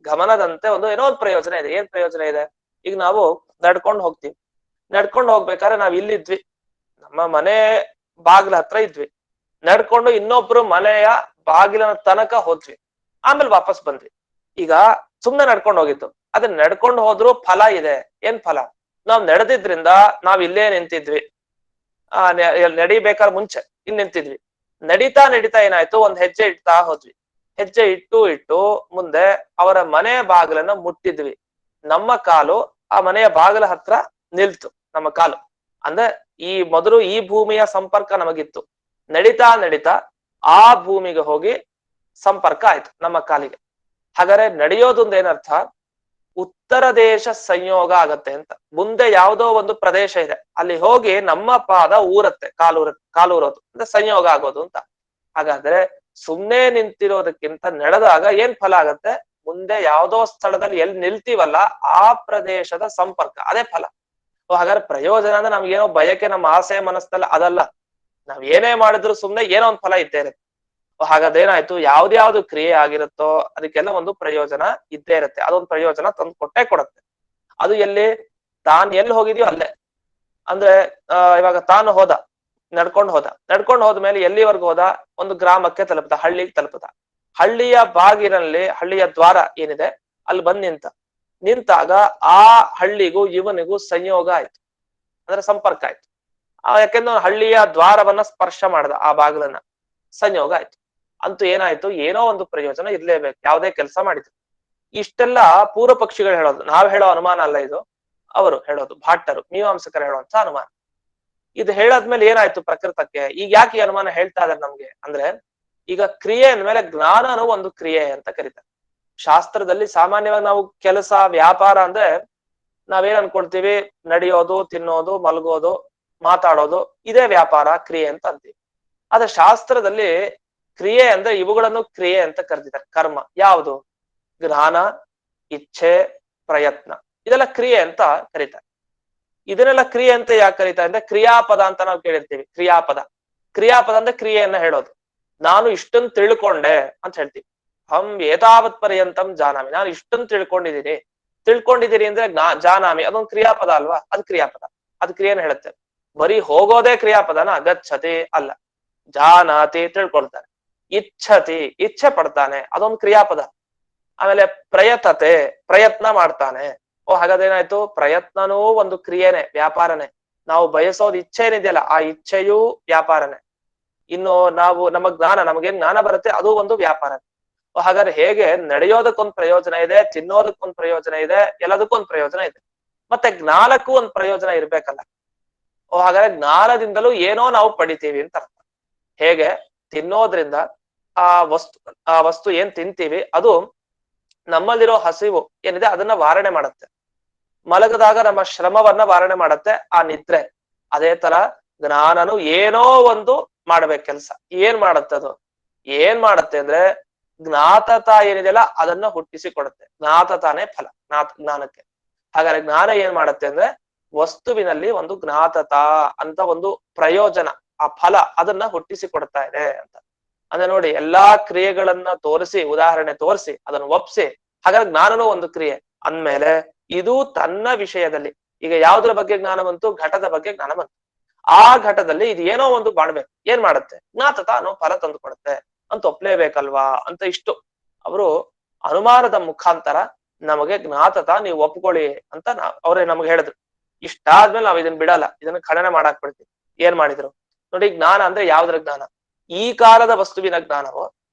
ಗಮನದಂತೆ ಒಂದು ಏನೋ ಒಂದು ಪ್ರಯೋಜನ ಇದೆ. ಏನ್ ಪ್ರಯೋಜನ ಇದೆ? ಈಗ ನಾವು ನಡ್ಕೊಂಡು ಹೋಗ್ತೀವಿ, ನಡ್ಕೊಂಡು ಹೋಗ್ಬೇಕಾದ್ರೆ ನಾವ್ ಇಲ್ಲಿದ್ವಿ, ನಮ್ಮ ಮನೆ ಬಾಗಿಲ ಹತ್ರ ಇದ್ವಿ, ನಡ್ಕೊಂಡು ಇನ್ನೊಬ್ರು ಮನೆಯ ಬಾಗಿಲಿನ ತನಕ ಹೋದ್ವಿ, ಆಮೇಲೆ ವಾಪಸ್ ಬಂದ್ವಿ. ಈಗ ಸುಮ್ನೆ ನಡ್ಕೊಂಡು ಹೋಗಿತ್ತು, ಅದನ್ನ ನಡ್ಕೊಂಡು ಹೋದ್ರು ಫಲ ಇದೆ. ಏನ್ ಫಲ? ನಾವ್ ನಡೆದಿದ್ರಿಂದ ನಾವ್ ಇಲ್ಲೇ ನಿಂತಿದ್ವಿ, ನಡಿಬೇಕಾದ್ರೆ ಮುಂಚೆ ಇಲ್ಲಿ ನಿಂತಿದ್ವಿ. ನಡೀತಾ ನಡೀತಾ ಏನಾಯ್ತು, ಒಂದ್ ಹೆಜ್ಜೆ ಇಡ್ತಾ ಹೋದ್ವಿ, ಹೆಜ್ಜೆ ಇಟ್ಟು ಮುಂದೆ ಅವರ ಮನೆಯ ಬಾಗಿಲನ್ನ ಮುಟ್ಟಿದ್ವಿ, ನಮ್ಮ ಕಾಲು ಆ ಮನೆಯ ಬಾಗಿಲ ಹತ್ರ ನಿಲ್ತು. ನಮ್ಮ ಕಾಲು ಅಂದ್ರೆ ಈ ಮೊದಲು ಈ ಭೂಮಿಯ ಸಂಪರ್ಕ ನಮಗಿತ್ತು, ನಡೀತಾ ನಡೀತಾ ಆ ಭೂಮಿಗೆ ಹೋಗಿ ಸಂಪರ್ಕ ಆಯ್ತು ನಮ್ಮ ಕಾಲಿಗೆ. ಹಾಗಾದ್ರೆ ನಡೆಯೋದೊಂದು ಏನರ್ಥ, ಉತ್ತರ ದೇಶ ಸಂಯೋಗ ಆಗತ್ತೆ ಅಂತ. ಮುಂದೆ ಯಾವುದೋ ಒಂದು ಪ್ರದೇಶ ಇದೆ, ಅಲ್ಲಿ ಹೋಗಿ ನಮ್ಮ ಪಾದ ಊರತ್ತೆ, ಕಾಲೂರೋದು ಅಂದ್ರೆ ಸಂಯೋಗ ಆಗೋದು ಅಂತ. ಹಾಗಾದ್ರೆ ಸುಮ್ನೆ ನಿಂತಿರೋದಕ್ಕಿಂತ ನಡೆದಾಗ ಏನ್ ಫಲ ಆಗತ್ತೆ? ಮುಂದೆ ಯಾವುದೋ ಸ್ಥಳದಲ್ಲಿ ಎಲ್ಲಿ ನಿಲ್ತೀವಲ್ಲ ಆ ಪ್ರದೇಶದ ಸಂಪರ್ಕ, ಅದೇ ಫಲ. ಹಾಗಾದ್ರೆ ಪ್ರಯೋಜನ ಅಂದ್ರೆ ನಮ್ಗೇನೋ ಬಯಕೆ, ನಮ್ಮ ಆಸೆ ಮನಸ್ಸಲ್ಲ, ಅದಲ್ಲ. ನಾವ್ ಏನೇ ಮಾಡಿದ್ರು ಸುಮ್ನೆ ಏನೋ ಒಂದು ಫಲ ಇದ್ದೇ ಇರುತ್ತೆ. ಹಾಗಾದೇನಾಯ್ತು, ಯಾವ್ದ್ಯಾವ್ದು ಕ್ರಿಯೆ ಆಗಿರುತ್ತೋ ಅದಕ್ಕೆಲ್ಲ ಒಂದು ಪ್ರಯೋಜನ ಇದ್ದೇ ಇರುತ್ತೆ. ಅದೊಂದು ಪ್ರಯೋಜನ ತಂದು ಕೊಟ್ಟೆ ಕೊಡುತ್ತೆ. ಅದು ಎಲ್ಲಿ? ತಾನ್ ಎಲ್ಲಿ ಹೋಗಿದ್ಯೋ ಅಲ್ಲೇ. ಅಂದ್ರೆ ಇವಾಗ ತಾನು ಹೋದ, ನಡ್ಕೊಂಡು ಹೋದ್ಮೇಲೆ ಎಲ್ಲಿವರೆಗೂ ಹೋದ? ಒಂದು ಗ್ರಾಮಕ್ಕೆ ತಲುಪದ, ಹಳ್ಳಿಗೆ ತಲುಪದ. ಹಳ್ಳಿಯ ಬಾಗಿಲಲ್ಲಿ, ಹಳ್ಳಿಯ ದ್ವಾರ ಏನಿದೆ ಅಲ್ಲಿ ಬಂದ್ ನಿಂತಾಗ ಆ ಹಳ್ಳಿಗೂ ಇವನಿಗೂ ಸಂಯೋಗ ಆಯ್ತು, ಅಂದ್ರೆ ಸಂಪರ್ಕ ಆಯ್ತು. ಯಾಕೆಂದ್ರೆ ಹಳ್ಳಿಯ ದ್ವಾರವನ್ನ ಸ್ಪರ್ಶ ಮಾಡ್ದ, ಆ ಬಾಗಿಲನ್ನ, ಸಂಯೋಗ ಆಯ್ತು. ಅಂತೂ ಏನಾಯ್ತು, ಏನೋ ಒಂದು ಪ್ರಯೋಜನ ಇರ್ಲೇಬೇಕು, ಯಾವುದೇ ಕೆಲಸ ಮಾಡಿದ್ರು. ಇಷ್ಟೆಲ್ಲ ಪೂರ್ವ ಪಕ್ಷಿಗಳು ಹೇಳೋದು, ನಾವ್ ಹೇಳೋ ಅನುಮಾನ ಅಲ್ಲ ಇದು, ಅವರು ಹೇಳೋದು, ಭಾಟ್ಟರು ಮೀಮಾಂಸಕರು ಹೇಳುವಂತ ಅನುಮಾನ. ಇದು ಹೇಳಾದ್ಮೇಲೆ ಏನಾಯ್ತು ಪ್ರಕೃತಕ್ಕೆ? ಈಗ ಯಾಕೆ ಈ ಅನುಮಾನ ಹೇಳ್ತಾ ಇದಾರೆ ನಮ್ಗೆ ಅಂದ್ರೆ, ಈಗ ಕ್ರಿಯೆ ಅಂದ್ಮೇಲೆ ಜ್ಞಾನನು ಒಂದು ಕ್ರಿಯೆ ಅಂತ ಕರೀತಾರೆ. ಶಾಸ್ತ್ರದಲ್ಲಿ ಸಾಮಾನ್ಯವಾಗಿ ನಾವು ಕೆಲಸ ವ್ಯಾಪಾರ ಅಂದ್ರೆ ನಾವೇನ್ ಅನ್ಕೊಳ್ತೀವಿ, ನಡೆಯೋದು, ತಿನ್ನೋದು, ಮಲಗೋದು, ಮಾತಾಡೋದು, ಇದೇ ವ್ಯಾಪಾರ ಕ್ರಿಯೆ ಅಂತ ಅಂತೀವಿ. ಆದ್ರೆ ಶಾಸ್ತ್ರದಲ್ಲಿ ಕ್ರಿಯೆ ಅಂದ್ರೆ ಇವುಗಳನ್ನು ಕ್ರಿಯೆ ಅಂತ ಕರೆದಿದ್ದಾರೆ. ಕರ್ಮ ಯಾವುದು? ಜ್ಞಾನ, ಇಚ್ಛೆ, ಪ್ರಯತ್ನ, ಇದೆಲ್ಲ ಕ್ರಿಯೆ ಅಂತ ಕರೀತಾರೆ. ಇದನ್ನೆಲ್ಲ ಕ್ರಿಯೆ ಅಂತ ಯಾಕೆ ಕರೀತಾರೆ ಅಂದ್ರೆ, ಕ್ರಿಯಾಪದ ಅಂತ ನಾವು ಕೇಳಿರ್ತೀವಿ. ಕ್ರಿಯಾಪದ ಅಂದ್ರೆ ಕ್ರಿಯೆಯನ್ನ ಹೇಳೋದು. ನಾನು ಇಷ್ಟನ್ನು ತಿಳ್ಕೊಂಡೆ ಅಂತ ಹೇಳ್ತೀವಿ. ಹಂ ಏತಾವತ್ ಪರ್ಯಂತಂ ಜಾನಾಮಿ, ನಾನು ಇಷ್ಟನ್ನು ತಿಳ್ಕೊಂಡಿದ್ದೀರಿ ಅಂದ್ರೆ ಜಾನಾಮಿ, ಅದೊಂದು ಕ್ರಿಯಾಪದ ಅಲ್ವಾ? ಅದು ಕ್ರಿಯಾಪದ, ಅದು ಕ್ರಿಯೆನ ಹೇಳುತ್ತೆ. ಬರೀ ಹೋಗೋದೇ ಕ್ರಿಯಾಪದನ? ಗಚ್ಚತಿ ಅಲ್ಲ. ಜಾನಾತಿ ತಿಳ್ಕೊಳ್ತಾನೆ, ಇಚ್ಛತಿ ಇಚ್ಛೆ ಪಡ್ತಾನೆ, ಅದೊಂದು ಕ್ರಿಯಾಪದ. ಆಮೇಲೆ ಪ್ರಯತತೆ ಪ್ರಯತ್ನ ಮಾಡ್ತಾನೆ. ಹಾಗಾದೇನಾಯ್ತು, ಪ್ರಯತ್ನನೂ ಒಂದು ಕ್ರಿಯೆನೆ, ವ್ಯಾಪಾರನೆ. ನಾವು ಬಯಸೋದು ಇಚ್ಛೆ ಏನಿದೆಯಲ್ಲ, ಆ ಇಚ್ಛೆಯೂ ವ್ಯಾಪಾರನೆ. ಇನ್ನು ನಾವು ನಮ್ಮ ಜ್ಞಾನ, ನಮಗೇನ್ ಜ್ಞಾನ ಬರುತ್ತೆ, ಅದು ಒಂದು ವ್ಯಾಪಾರ. ಹಾಗಾದ್ರೆ ಹೇಗೆ ನಡೆಯೋದಕ್ಕೊಂದ್ ಪ್ರಯೋಜನ ಇದೆ, ತಿನ್ನೋದಕ್ಕೊಂದ್ ಪ್ರಯೋಜನ ಇದೆ, ಎಲ್ಲದಕ್ಕೊಂದ್ ಪ್ರಯೋಜನ ಇದೆ. ಮತ್ತೆ ಜ್ಞಾನಕ್ಕೂ ಒಂದ್ ಪ್ರಯೋಜನ ಇರ್ಬೇಕಲ್ಲ. ಹಾಗಾದ್ರೆ ಜ್ಞಾನದಿಂದಲೂ ಏನೋ ನಾವು ಪಡಿತೀವಿ ಅಂತ ಅರ್ಥ. ಹೇಗೆ ತಿನ್ನೋದ್ರಿಂದ ಆ ವಸ್ತು ಏನ್ ತಿಂತೀವಿ ಅದು ನಮ್ಮಲ್ಲಿರೋ ಹಸಿವು ಏನಿದೆ ಅದನ್ನ ವಾರಣೆ ಮಾಡುತ್ತೆ. ಮಲಗದಾಗ ನಮ್ಮ ಶ್ರಮವನ್ನ ವಾರಣೆ ಮಾಡುತ್ತೆ ಆ ನಿದ್ರೆ. ಅದೇ ತರ ಜ್ಞಾನನು ಏನೋ ಒಂದು ಮಾಡ್ಬೇಕು ಕೆಲ್ಸ. ಏನ್ ಮಾಡತ್ತೆ ಅದು? ಏನ್ ಮಾಡತ್ತೆ ಅಂದ್ರೆ ಜ್ಞಾತತ ಏನಿದೆಯಲ್ಲ ಅದನ್ನ ಹುಟ್ಟಿಸಿ ಕೊಡುತ್ತೆ. ಜ್ಞಾತತಾನೇ ಫಲ ಜ್ಞಾನಕ್ಕೆ. ಹಾಗಾದ್ರೆ ಜ್ಞಾನ ಏನ್ ಮಾಡತ್ತೆ ಅಂದ್ರೆ ವಸ್ತುವಿನಲ್ಲಿ ಒಂದು ಜ್ಞಾತತ ಅಂತ ಒಂದು ಪ್ರಯೋಜನ, ಆ ಫಲ ಅದನ್ನ ಹುಟ್ಟಿಸಿ ಕೊಡ್ತಾ ಇದೆ ಅಂತ. ಅಂದ್ರೆ ನೋಡಿ, ಎಲ್ಲಾ ಕ್ರಿಯೆಗಳನ್ನ ತೋರಿಸಿ, ಉದಾಹರಣೆ ತೋರಿಸಿ ಅದನ್ನು ಒಪ್ಸಿ, ಹಾಗಾದ್ರೆ ಜ್ಞಾನನೂ ಒಂದು ಕ್ರಿಯೆ ಅಂದ್ಮೇಲೆ ಇದು ತನ್ನ ವಿಷಯದಲ್ಲಿ, ಈಗ ಯಾವ್ದ್ರ ಬಗ್ಗೆ ಜ್ಞಾನ ಬಂತು? ಘಟದ ಬಗ್ಗೆ ಜ್ಞಾನ ಬಂತು. ಆ ಘಟದಲ್ಲಿ ಇದು ಏನೋ ಒಂದು ಮಾಡ್ಬೇಕು. ಏನ್ ಮಾಡುತ್ತೆ? ಜ್ಞಾತತ ಅನ್ನೋ ಫಲ ತಂದು ಕೊಡುತ್ತೆ ಅಂತ ಒಪ್ಲೇಬೇಕಲ್ವಾ ಅಂತ ಇಷ್ಟು ಅವರು ಅನುಮಾನದ ಮುಖಾಂತರ ನಮಗೆ ಜ್ಞಾತತ ನೀವು ಒಪ್ಕೊಳ್ಳಿ ಅಂತ ಅವ್ರೇ ನಮ್ಗೆ ಹೇಳಿದ್ರು. ಇಷ್ಟಾದ್ಮೇಲೆ ನಾವ್ ಇದನ್ನ ಬಿಡಲ್ಲ, ಇದನ್ನ ಖಂಡನೆ ಮಾಡಾಕ್ ಬಿಡ್ತೀವಿ. ಏನ್ ಮಾಡಿದ್ರು ನೋಡಿ, ಜ್ಞಾನ ಅಂದ್ರೆ ಯಾವ್ದ್ರ ಜ್ಞಾನ? ಈ ಕಾಲದ ವಸ್ತುವಿನ ಜ್ಞಾನವೋ,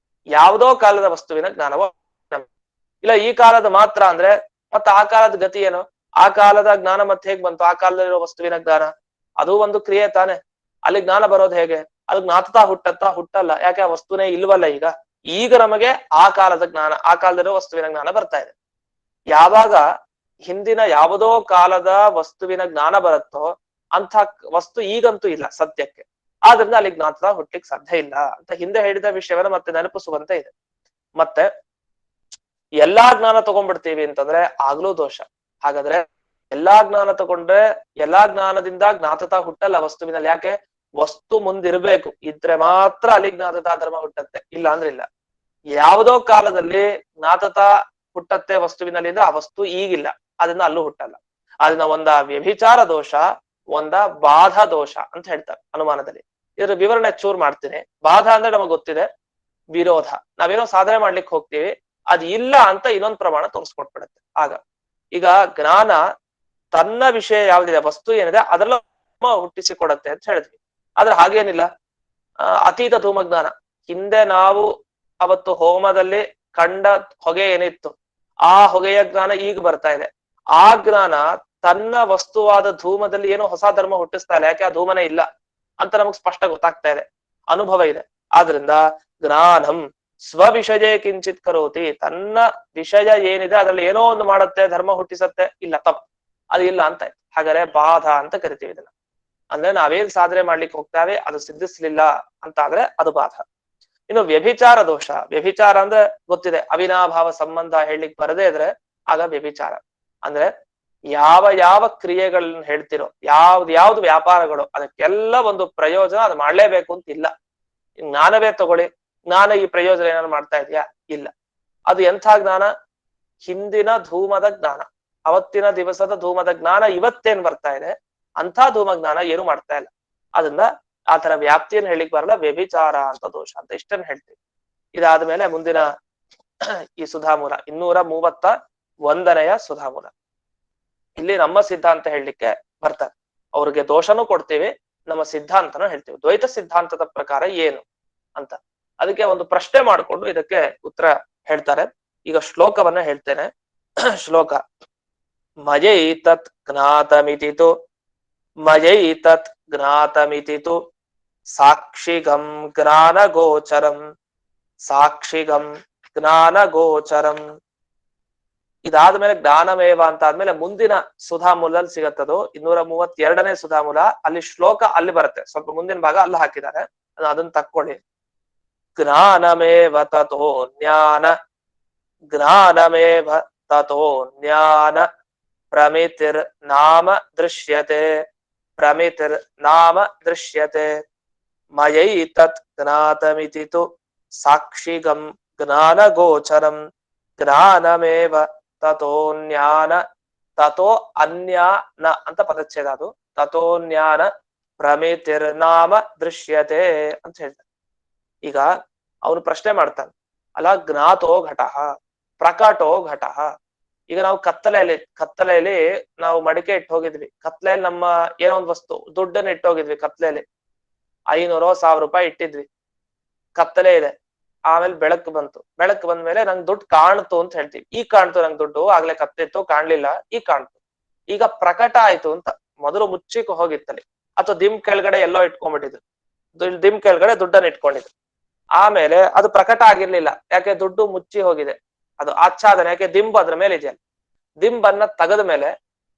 ಯಾವುದೋ ಕಾಲದ ವಸ್ತುವಿನ ಜ್ಞಾನವೋ? ಇಲ್ಲ ಈ ಕಾಲದ ಮಾತ್ರ ಅಂದ್ರೆ ಮತ್ತೆ ಆ ಕಾಲದ ಗತಿ ಏನು? ಆ ಕಾಲದ ಜ್ಞಾನ ಮತ್ತೆ ಹೇಗ್ ಬಂತು? ಆ ಕಾಲದಲ್ಲಿರೋ ವಸ್ತುವಿನ ಜ್ಞಾನ ಅದು ಒಂದು ಕ್ರಿಯೆ ತಾನೆ. ಅಲ್ಲಿ ಜ್ಞಾನ ಬರೋದು ಹೇಗೆ? ಅದು ಜ್ಞಾತತಾ ಹುಟ್ಟಲ್ಲ. ಯಾಕೆ? ಆ ವಸ್ತುನೇ ಇಲ್ವಲ್ಲ ಈಗ. ಈಗ ನಮಗೆ ಆ ಕಾಲದ ಜ್ಞಾನ, ಆ ಕಾಲದಲ್ಲಿರೋ ವಸ್ತುವಿನ ಜ್ಞಾನ ಬರ್ತಾ ಇದೆ. ಯಾವಾಗ ಹಿಂದಿನ ಯಾವುದೋ ಕಾಲದ ವಸ್ತುವಿನ ಜ್ಞಾನ ಬರುತ್ತೋ ಅಂಥ ವಸ್ತು ಈಗಂತೂ ಇಲ್ಲ ಸತ್ಯಕ್ಕೆ. ಆದ್ರಿಂದ ಅಲ್ಲಿ ಜ್ಞಾತತ ಹುಟ್ಲಿಕ್ಕೆ ಸಾಧ್ಯ ಇಲ್ಲ ಅಂತ ಹಿಂದೆ ಹೇಳಿದ ವಿಷಯವನ್ನ ಮತ್ತೆ ನೆನಪಿಸುವಂತೆ ಇದೆ. ಮತ್ತೆ ಎಲ್ಲಾ ಜ್ಞಾನ ತಗೊಂಡ್ಬಿಡ್ತೀವಿ ಅಂತಂದ್ರೆ ಆಗ್ಲೂ ದೋಷ. ಹಾಗಾದ್ರೆ ಎಲ್ಲಾ ಜ್ಞಾನ ತಗೊಂಡ್ರೆ ಎಲ್ಲಾ ಜ್ಞಾನದಿಂದ ಜ್ಞಾತತ ಹುಟ್ಟಲ್ಲ ವಸ್ತುವಿನಲ್ಲಿ. ಯಾಕೆ? ವಸ್ತು ಮುಂದಿರ್ಬೇಕು, ಇದ್ರೆ ಮಾತ್ರ ಅಲ್ಲಿ ಜ್ಞಾತತ ಧರ್ಮ ಹುಟ್ಟತ್ತೆ, ಇಲ್ಲ ಅಂದ್ರೆ ಇಲ್ಲ. ಯಾವುದೋ ಕಾಲದಲ್ಲಿ ಜ್ಞಾತತ ಹುಟ್ಟತ್ತೆ ವಸ್ತುವಿನಲ್ಲಿ ಅಂದ್ರೆ ಆ ವಸ್ತು ಈಗಿಲ್ಲ, ಅದನ್ನ ಅಲ್ಲೂ ಹುಟ್ಟಲ್ಲ. ಅದನ್ನ ಒಂದ ವ್ಯಭಿಚಾರ ದೋಷ, ಒಂದ ಬಾಧ ದೋಷ ಅಂತ ಹೇಳ್ತಾರೆ ಅನುಮಾನದಲ್ಲಿ. ಇದ್ರ ವಿವರಣೆ ಚೂರ್ ಮಾಡ್ತೀನಿ. ಬಾಧ ಅಂದ್ರೆ ನಮಗ್ ಗೊತ್ತಿದೆ, ವಿರೋಧ. ನಾವೇನೋ ಸಾಧನೆ ಮಾಡ್ಲಿಕ್ಕೆ ಹೋಗ್ತೀವಿ, ಅದ್ ಇಲ್ಲ ಅಂತ ಇನ್ನೊಂದು ಪ್ರಮಾಣ ತೋರಿಸ್ಕೊಟ್ಬಿಡತ್ತೆ. ಆಗ ಈಗ ಜ್ಞಾನ ತನ್ನ ವಿಷಯ ಯಾವ್ದಿದೆ, ವಸ್ತು ಏನಿದೆ ಅದೆಲ್ಲ ಹುಟ್ಟಿಸಿ ಕೊಡತ್ತೆ ಅಂತ ಹೇಳಿದ್ವಿ. ಆದ್ರೆ ಹಾಗೇನಿಲ್ಲ. ಅತೀತ ಧೂಮಜ್ಞಾನ, ಹಿಂದೆ ನಾವು ಅವತ್ತು ಹೋಮದಲ್ಲಿ ಕಂಡ ಹೊಗೆ ಏನಿತ್ತು ಆ ಹೊಗೆಯ ಜ್ಞಾನ ಈಗ ಬರ್ತಾ ಇದೆ. ಆ ಜ್ಞಾನ ತನ್ನ ವಸ್ತುವಾದ ಧೂಮದಲ್ಲಿ ಏನೋ ಹೊಸ ಧರ್ಮ ಹುಟ್ಟಿಸ್ತಾ ಇಲ್ಲ. ಯಾಕೆ? ಆ ಧೂಮನೇ ಇಲ್ಲ ಅಂತ ನಮಗ್ ಸ್ಪಷ್ಟ ಗೊತ್ತಾಗ್ತಾ ಇದೆ, ಅನುಭವ ಇದೆ. ಆದ್ರಿಂದ ಜ್ಞಾನಂ ಸ್ವವಿಷಯ ಕಿಂಚಿತ್ ಕರೋತಿ, ತನ್ನ ವಿಷಯ ಏನಿದೆ ಅದ್ರಲ್ಲಿ ಏನೋ ಒಂದು ಮಾಡುತ್ತೆ, ಧರ್ಮ ಹುಟ್ಟಿಸತ್ತೆ, ಇಲ್ಲ ತಪ್ಪು, ಅದು ಇಲ್ಲ ಅಂತ. ಹಾಗಾದ್ರೆ ಬಾಧ ಅಂತ ಕರಿತೀವಿ ಇದನ್ನ. ಅಂದ್ರೆ ನಾವೇನ್ ಸಾಧನೆ ಮಾಡ್ಲಿಕ್ಕೆ ಹೋಗ್ತಾವೆ ಅದು ಸಿದ್ಧಿಸ್ಲಿಲ್ಲ ಅಂತ ಆದ್ರೆ ಅದು ಬಾಧ. ಇನ್ನು ವ್ಯಭಿಚಾರ ದೋಷ. ವ್ಯಭಿಚಾರ ಅಂದ್ರೆ ಗೊತ್ತಿದೆ, ಅವಿನಾಭಾವ ಸಂಬಂಧ ಹೇಳಲಿಕ್ಕೆ ಬರದೇ ಇದ್ರೆ ಆಗ ವ್ಯಭಿಚಾರ. ಅಂದ್ರೆ ಯಾವ ಯಾವ ಕ್ರಿಯೆಗಳನ್ನ ಹೇಳ್ತಿರೋ, ಯಾವ್ದು ವ್ಯಾಪಾರಗಳು, ಅದಕ್ಕೆಲ್ಲ ಒಂದು ಪ್ರಯೋಜನ ಅದು ಮಾಡ್ಲೇಬೇಕು ಅಂತ ಇಲ್ಲ. ಜ್ಞಾನವೇ ತಗೊಳ್ಳಿ, ಜ್ಞಾನ ಈ ಪ್ರಯೋಜನ ಏನಾದ್ರು ಮಾಡ್ತಾ ಇದೆಯಾ? ಇಲ್ಲ. ಅದು ಎಂಥ ಜ್ಞಾನ? ಹಿಂದಿನ ಧೂಮದ ಜ್ಞಾನ, ಅವತ್ತಿನ ದಿವಸದ ಧೂಮದ ಜ್ಞಾನ ಇವತ್ತೇನ್ ಬರ್ತಾ ಇದೆ ಅಂಥ ಧೂಮ ಜ್ಞಾನ ಏನು ಮಾಡ್ತಾ ಇಲ್ಲ. ಅದನ್ನ ಆ ತರ ವ್ಯಾಪ್ತಿಯನ್ನು ಹೇಳಿಕ್ ಬರಲ್ಲ, ವ್ಯಭಿಚಾರ ಅಂತ ದೋಷ ಅಂತ ಇಷ್ಟನ್ನ ಹೇಳ್ತೀವಿ. ಇದಾದ್ಮೇಲೆ ಮುಂದಿನ ಈ ಸುಧಾಮೂಲ 231ನೆಯ ಸುಧಾಮೂಲ. ಇಲ್ಲಿ ನಮ್ಮ ಸಿದ್ಧಾಂತ ಹೇಳಲಿಕ್ಕೆ ಬರ್ತಾರೆ. ಅವ್ರಿಗೆ ದೋಷನೂ ಕೊಡ್ತೀವಿ, ನಮ್ಮ ಸಿದ್ಧಾಂತನೂ ಹೇಳ್ತೀವಿ. ದ್ವೈತ ಸಿದ್ಧಾಂತದ ಪ್ರಕಾರ ಏನು ಅಂತ ಅದಕ್ಕೆ ಒಂದು ಪ್ರಶ್ನೆ ಮಾಡಿಕೊಂಡು ಇದಕ್ಕೆ ಉತ್ತರ ಹೇಳ್ತಾರೆ. ಈಗ ಶ್ಲೋಕವನ್ನ ಹೇಳ್ತೇನೆ. ಶ್ಲೋಕ: ಮಯೈತತ್ ಜ್ಞಾತಮಿತಿತು, ಮಯೈತತ್ ಜ್ಞಾತಮಿತಿತು ಸಾಕ್ಷಿಗಂ ಜ್ಞಾನ ಗೋಚರಂ, ಸಾಕ್ಷಿಗಂ ಜ್ಞಾನ ಗೋಚರಂ. ಇದಾದ್ಮೇಲೆ ಜ್ಞಾನಮೇವ ಅಂತ ಆದ್ಮೇಲೆ ಮುಂದಿನ ಸುಧಾಮೂಲದಲ್ಲಿ ಸಿಗತ್ತದು 232ನೇ ಸುಧಾಮೂಲ. ಅಲ್ಲಿ ಶ್ಲೋಕ ಅಲ್ಲಿ ಬರುತ್ತೆ, ಸ್ವಲ್ಪ ಮುಂದಿನ ಭಾಗ ಅಲ್ಲಿ ಹಾಕಿದ್ದಾರೆ, ಅದನ್ನ ತಕ್ಕೊಳ್ಳಿ. ಜ್ಞಾನಮೇವ ತಥೋ ಜ್ಞಾನ, ಜ್ಞಾನಮೇವ ತಥೋ ಜ್ಞಾನ ಪ್ರಮಿತಿರ್ ನಾಮ ದೃಶ್ಯತೆ, ಪ್ರಮಿತಿರ್ ನಾಮ ದೃಶ್ಯತೆ. ಮಯೈತತ್ ಜ್ಞಾತಮಿತಿತು ಸಾಕ್ಷಿಗಂ ಜ್ಞಾನ ಗೋಚರಂ, ಜ್ಞಾನಮೇವ ತಥೋ ಜ್ಞಾನ, ತಥೋ ಅನ್ಯಾನ ಅಂತ ಪದಚ್ಛೇದ ಅದು, ತಥೋ ಜ್ಞಾನ ಪ್ರಮಿತಿರ್ ನಾಮ ದೃಶ್ಯತೆ ಅಂತ ಹೇಳ್ತಾರೆ. ಈಗ ಅವನು ಪ್ರಶ್ನೆ ಮಾಡ್ತಾನೆ, ಅಲ್ಲ ಜ್ಞಾತೋ ಘಟಃ ಪ್ರಕಟೋ ಘಟಃ. ಈಗ ನಾವು ಕತ್ತಲೆಯಲ್ಲಿ ನಾವು ಮಡಿಕೆ ಇಟ್ಟು ಹೋಗಿದ್ವಿ, ಕತ್ಲೆಯಲ್ಲಿ ನಮ್ಮ ಏನೋ ಒಂದು ವಸ್ತು ದುಡ್ಡನ್ನ ಇಟ್ಟೋಗಿದ್ವಿ, ಕತ್ಲೆಯಲ್ಲಿ 500 1000 ರೂಪಾಯಿ ಇಟ್ಟಿದ್ವಿ, ಕತ್ತಲೆ ಇದೆ. ಆಮೇಲೆ ಬೆಳಕು ಬಂತು, ಬೆಳಕು ಬಂದ್ಮೇಲೆ ನಂಗೆ ದುಡ್ಡು ಕಾಣ್ತು ಅಂತ ಹೇಳ್ತೀವಿ. ಈಗ ಕಾಣ್ತು ನಂಗೆ ದುಡ್ಡು, ಆಗ್ಲೇ ಕತ್ತಿತ್ತು ಕಾಣ್ಲಿಲ್ಲ, ಈಗ ಕಾಣ್ತು. ಈಗ ಪ್ರಕಟ ಆಯ್ತು ಅಂತ. ಮೊದಲು ಮುಚ್ಚಿಕ್ ಹೋಗಿತ್ತಲ್ಲಿ, ಅಥವಾ ದಿಮ್ ಕೆಳಗಡೆ ಎಲ್ಲೋ ಇಟ್ಕೊಂಡ್ಬಿಟ್ಟಿದ್ರು, ದಿಮ್ ಕೆಳಗಡೆ ದುಡ್ಡನ್ನ ಇಟ್ಕೊಂಡಿದ್ರು. ಆಮೇಲೆ ಅದು ಪ್ರಕಟ ಆಗಿರ್ಲಿಲ್ಲ, ಯಾಕೆ ದುಡ್ಡು ಮುಚ್ಚಿ ಹೋಗಿದೆ, ಅದು ಆಚ್ಛಾದನೆ, ಯಾಕೆ ದಿಂಬು ಅದ್ರ ಮೇಲೆ ಇದೆಯಲ್ಲ. ದಿಂಬನ್ನ ತೆಗೆದ ಮೇಲೆ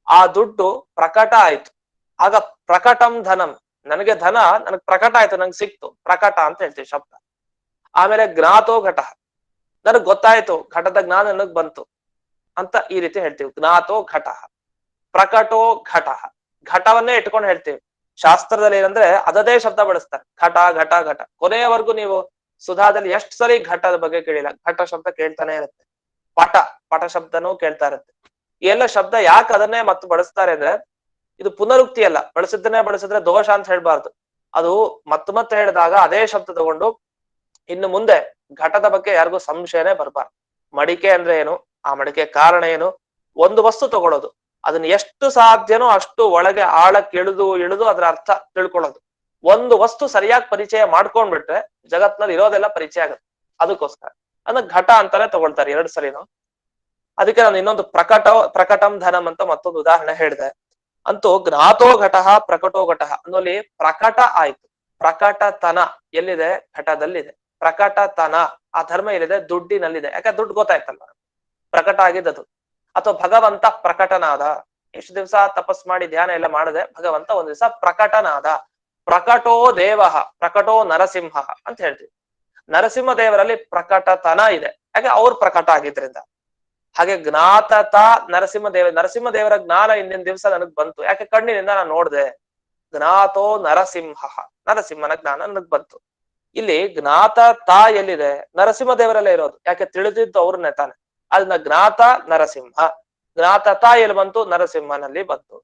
ಆ ದುಡ್ಡು ಪ್ರಕಟ ಆಯ್ತು. ಆಗ ಪ್ರಕಟಂ ಧನಂ, ನನಗೆ ಧನ ನನಗ್ ಪ್ರಕಟ ಆಯ್ತು, ನಂಗೆ ಸಿಕ್ತು, ಪ್ರಕಟ ಅಂತ ಹೇಳ್ತೀವಿ ಶಬ್ದ. ಆಮೇಲೆ ಜ್ಞಾತೋ ಘಟ, ನನಗ್ ಗೊತ್ತಾಯ್ತು, ಘಟದ ಜ್ಞಾನ ನನಗ್ ಬಂತು ಅಂತ ಈ ರೀತಿ ಹೇಳ್ತೀವಿ. ಜ್ಞಾತೋ ಘಟ, ಪ್ರಕಟೋ ಘಟ, ಘಟವನ್ನೇ ಇಟ್ಕೊಂಡು ಹೇಳ್ತೀವಿ. ಶಾಸ್ತ್ರದಲ್ಲಿ ಏನಂದ್ರೆ ಅದದೇ ಶಬ್ದ ಬಳಸ್ತಾರೆ, ಘಟ ಘಟ ಘಟ. ಕೊನೆಯವರೆಗೂ ನೀವು ಸುಧಾದಲ್ಲಿ ಎಷ್ಟು ಸರಿ ಘಟದ ಬಗ್ಗೆ ಕೇಳಿಲ್ಲ, ಘಟ ಶಬ್ದ ಕೇಳ್ತಾನೆ ಇರುತ್ತೆ. ಪಟ, ಪಟ ಶಬ್ದನೂ ಕೇಳ್ತಾ ಇರುತ್ತೆ. ಈ ಎಲ್ಲ ಶಬ್ದ ಯಾಕೆ ಅದನ್ನೇ ಮತ್ತು ಬಳಸ್ತಾರೆ ಅಂದ್ರೆ, ಇದು ಪುನರುಕ್ತಿ ಅಲ್ಲ, ಬಳಸಿದ್ರೆ ದೋಷ ಅಂತ ಹೇಳ್ಬಾರ್ದು. ಅದು ಮತ್ತೆ ಹೇಳಿದಾಗ ಅದೇ ಶಬ್ದ ತಗೊಂಡು ಇನ್ನು ಮುಂದೆ ಘಟದ ಬಗ್ಗೆ ಯಾರಿಗೂ ಸಂಶಯನೇ ಬರ್ಬಾರ್ದು. ಮಡಿಕೆ ಅಂದ್ರೆ ಏನು, ಆ ಮಡಿಕೆ ಕಾರಣ ಏನು, ಒಂದು ವಸ್ತು ತಗೊಳ್ಳೋದು, ಅದನ್ನ ಎಷ್ಟು ಸಾಧ್ಯನೋ ಅಷ್ಟು ಒಳಗೆ ಆಳಕ್ಕೆ ಇಳಿದು ಅದರ ಅರ್ಥ ತಿಳ್ಕೊಳ್ಳೋದು. ಒಂದು ವಸ್ತು ಸರಿಯಾಗಿ ಪರಿಚಯ ಮಾಡ್ಕೊಂಡ್ಬಿಟ್ರೆ ಜಗತ್ನಲ್ಲಿ ಇರೋದೆಲ್ಲ ಪರಿಚಯ ಆಗುತ್ತೆ. ಅದಕ್ಕೋಸ್ಕರ ಅದನ್ನ ಘಟ ಅಂತಾನೆ ತಗೊಳ್ತಾರೆ 2 ಸರಿನೂ. ಅದಕ್ಕೆ ನಾನು ಇನ್ನೊಂದು ಪ್ರಕಟಂ ಧನಂ ಅಂತ ಮತ್ತೊಂದು ಉದಾಹರಣೆ ಹೇಳಿದೆ. ಅಂತೂ ಜ್ಞಾತೋ ಘಟಃ ಪ್ರಕಟೋ ಘಟಃ ಅನ್ನೋಲ್ಲಿ ಪ್ರಕಟ ಆಯ್ತು. ಪ್ರಕಟತನ ಎಲ್ಲಿದೆ, ಘಟದಲ್ಲಿದೆ. ಪ್ರಕಟತನ, ಆ ಧರ್ಮ ಎಲ್ಲಿದೆ, ದುಡ್ಡಿನಲ್ಲಿದೆ. ಯಾಕೆ ದುಡ್ಡು ಗೊತ್ತಾಯ್ತಲ್ವ, ಪ್ರಕಟ ಆಗಿದ್ದದು. ಅಥವಾ ಭಗವಂತ ಪ್ರಕಟನಾದ, ಎಷ್ಟು ದಿವಸ ತಪಸ್ ಮಾಡಿ ಧ್ಯಾನ ಎಲ್ಲ ಮಾಡದೆ ಭಗವಂತ ಒಂದ್ ದಿವಸ ಪ್ರಕಟನಾದ. ಪ್ರಕಟೋ ದೇವ ಪ್ರಕಟೋ ನರಸಿಂಹ ಅಂತ ಹೇಳ್ತೀವಿ. ನರಸಿಂಹ ದೇವರಲ್ಲಿ ಪ್ರಕಟತನ ಇದೆ, ಯಾಕೆ ಅವ್ರು ಪ್ರಕಟ ಆಗಿದ್ರಿಂದ. ಹಾಗೆ ಜ್ಞಾತತ ನರಸಿಂಹ ದೇವರ ಜ್ಞಾನ ಇಂದಿನ ದಿವಸ ನನಗ್ ಬಂತು, ಯಾಕೆ ಕಣ್ಣಿನಿಂದ ನಾನು ನೋಡ್ದೆ. ಜ್ಞಾತೋ ನರಸಿಂಹ, ನರಸಿಂಹನ ಜ್ಞಾನ ನನಗ್ ಬಂತು. ಇಲ್ಲಿ ಜ್ಞಾತತ ಎಲ್ಲಿದೆ, ನರಸಿಂಹ ದೇವರಲ್ಲೇ ಇರೋದು, ಯಾಕೆ ತಿಳಿದಿದ್ದು ಅವ್ರನ್ನೇ ತಾನೆ. ಅದನ್ನ ಜ್ಞಾತ ನರಸಿಂಹ, ಜ್ಞಾತತ ಎಲ್ಲಿ ಬಂತು, ನರಸಿಂಹನಲ್ಲಿ ಬಂತು.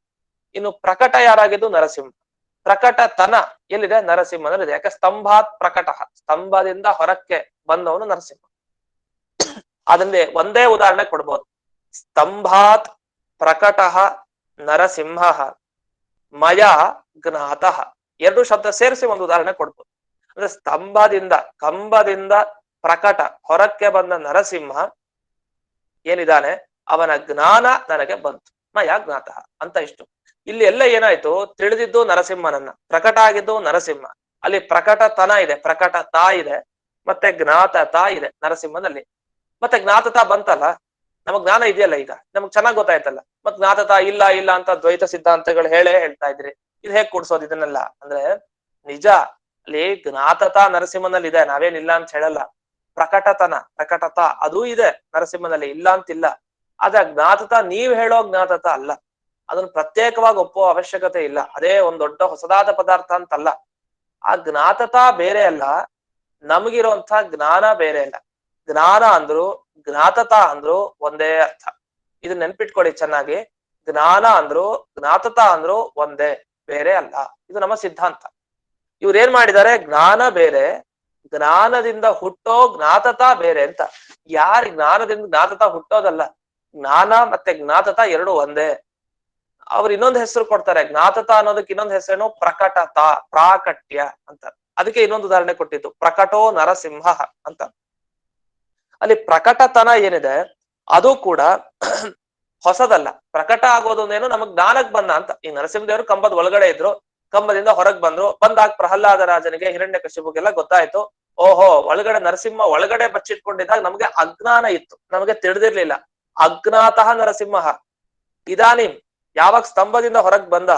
ಇನ್ನು ಪ್ರಕಟ ಯಾರಾಗಿದ್ದು, ನರಸಿಂಹ. ಪ್ರಕಟತನ ಎಲ್ಲಿದೆ, ನರಸಿಂಹನಲ್ಲಿದೆ. ಯಾಕೆ ಸ್ತಂಭಾತ್ ಪ್ರಕಟ, ಸ್ತಂಭದಿಂದ ಹೊರಕ್ಕೆ ಬಂದವನು ನರಸಿಂಹ. ಅದನ್ನೇ ಒಂದೇ ಉದಾಹರಣೆ ಕೊಡ್ಬೋದು. ಸ್ತಂಭಾತ್ ಪ್ರಕಟ ನರಸಿಂಹ ಮಯ ಜ್ಞಾತಃ, ಎರಡು ಶಬ್ದ ಸೇರಿಸಿ ಒಂದು ಉದಾಹರಣೆ ಕೊಡ್ಬೋದು. ಅಂದ್ರೆ ಕಂಬದಿಂದ ಪ್ರಕಟ ಹೊರಕ್ಕೆ ಬಂದ ನರಸಿಂಹ ಏನಿದ್ದಾನೆ, ಅವನ ಜ್ಞಾನ ನನಗೆ ಬಂತು, ಮಯ ಜ್ಞಾತಃ ಅಂತ. ಇಷ್ಟು ಇಲ್ಲಿ ಎಲ್ಲ ಏನಾಯ್ತು, ತಿಳಿದಿದ್ದು ನರಸಿಂಹನನ್ನ, ಪ್ರಕಟ ಆಗಿದ್ದು ನರಸಿಂಹ. ಅಲ್ಲಿ ಪ್ರಕಟತನ ಇದೆ, ಪ್ರಕಟತಾ ಇದೆ, ಮತ್ತೆ ಜ್ಞಾತತಾ ಇದೆ ನರಸಿಂಹನಲ್ಲಿ. ಮತ್ತೆ ಜ್ಞಾತತಾ ಬಂತಲ್ಲ, ನಮಗ್ ಜ್ಞಾನ ಇದೆಯಲ್ಲ, ಈಗ ನಮಗ್ ಚೆನ್ನಾಗ್ ಗೊತ್ತಾಯ್ತಲ್ಲ. ಮತ್ ಜ್ಞಾತತಾ ಇಲ್ಲ ಇಲ್ಲ ಅಂತ ದ್ವೈತ ಸಿದ್ಧಾಂತಗಳು ಹೇಳ್ತಾ ಇದ್ರಿ, ಇದು ಹೇಗ್ ಕೂಡ್ಸೋದು ಇದನ್ನೆಲ್ಲ ಅಂದ್ರೆ, ನಿಜ ಅಲ್ಲಿ ಜ್ಞಾತತಾ ನರಸಿಂಹನಲ್ಲಿ ಇದೆ, ನಾವೇನಿಲ್ಲ ಅಂತ ಹೇಳಲ್ಲ. ಪ್ರಕಟತ ಅದೂ ಇದೆ ನರಸಿಂಹನಲ್ಲಿ, ಇಲ್ಲ ಅಂತಿಲ್ಲ. ಆದ್ರೆ ಜ್ಞಾತತ ನೀವ್ ಹೇಳೋ ಜ್ಞಾತತ ಅಲ್ಲ, ಅದನ್ನ ಪ್ರತ್ಯೇಕವಾಗಿ ಒಪ್ಪೋ ಅವಶ್ಯಕತೆ ಇಲ್ಲ. ಅದೇ ಒಂದ್ ದೊಡ್ಡ ಹೊಸದಾದ ಪದಾರ್ಥ ಅಂತಲ್ಲ. ಆ ಜ್ಞಾತತ ಬೇರೆ ಅಲ್ಲ, ನಮಗಿರುವಂತ ಜ್ಞಾನ ಬೇರೆ ಅಲ್ಲ. ಜ್ಞಾನ ಅಂದ್ರು ಜ್ಞಾತತ ಅಂದ್ರು ಒಂದೇ ಅರ್ಥ, ಇದನ್ನ ನೆನ್ಪಿಟ್ಕೊಳ್ಳಿ ಚೆನ್ನಾಗಿ. ಜ್ಞಾನ ಅಂದ್ರು ಜ್ಞಾತತ ಅಂದ್ರು ಒಂದೇ, ಬೇರೆ ಅಲ್ಲ. ಇದು ನಮ್ಮ ಸಿದ್ಧಾಂತ. ಇವ್ರು ಏನ್ ಮಾಡಿದ್ದಾರೆ, ಜ್ಞಾನ ಬೇರೆ, ಜ್ಞಾನದಿಂದ ಹುಟ್ಟೋ ಜ್ಞಾತತ ಬೇರೆ ಅಂತ. ಜ್ಞಾನದಿಂದ ಜ್ಞಾತತ ಹುಟ್ಟೋದಲ್ಲ, ಜ್ಞಾನ ಮತ್ತೆ ಜ್ಞಾತತ ಎರಡು ಒಂದೇ. ಅವ್ರು ಇನ್ನೊಂದು ಹೆಸರು ಕೊಡ್ತಾರೆ, ಜ್ಞಾತತ ಅನ್ನೋದಕ್ಕೆ ಇನ್ನೊಂದು ಹೆಸರೇನು, ಪ್ರಕಟತ, ಪ್ರಾಕಟ್ಯ ಅಂತ. ಅದಕ್ಕೆ ಇನ್ನೊಂದು ಉದಾಹರಣೆ ಕೊಟ್ಟಿದ್ದು, ಪ್ರಕಟೋ ನರಸಿಂಹ ಅಂತ. ಅಲ್ಲಿ ಪ್ರಕಟತನ ಏನಿದೆ ಅದು ಕೂಡ ಹೊಸದಲ್ಲ. ಪ್ರಕಟ ಆಗೋದೊಂದೇನು, ನಮಗ್ ಜ್ಞಾನಕ್ ಬಂದ ಅಂತ. ಈ ನರಸಿಂಹದೇವರು ಕಂಬದ ಒಳಗಡೆ ಇದ್ರು, ಕಂಬದಿಂದ ಹೊರಗ್ ಬಂದಾಗ ಪ್ರಹ್ಲಾದ ರಾಜನಿಗೆ ಹಿರಣ್ಯಕಶಿಪುಗೆಲ್ಲ ಗೊತ್ತಾಯ್ತು, ಓಹೋ ಒಳಗಡೆ ನರಸಿಂಹ ಒಳಗಡೆ ಬಚ್ಚಿಟ್ಕೊಂಡಿದ್ದಾಗ ನಮ್ಗೆ ಅಜ್ಞಾನ ಇತ್ತು, ನಮಗೆ ತಿಳಿದಿರ್ಲಿಲ್ಲ. ಅಜ್ಞಾತಃ ನರಸಿಂಹ ಇದಾನಿಂ, ಯಾವಾಗ ಸ್ತಂಭದಿಂದ ಹೊರಗ್ ಬಂದ,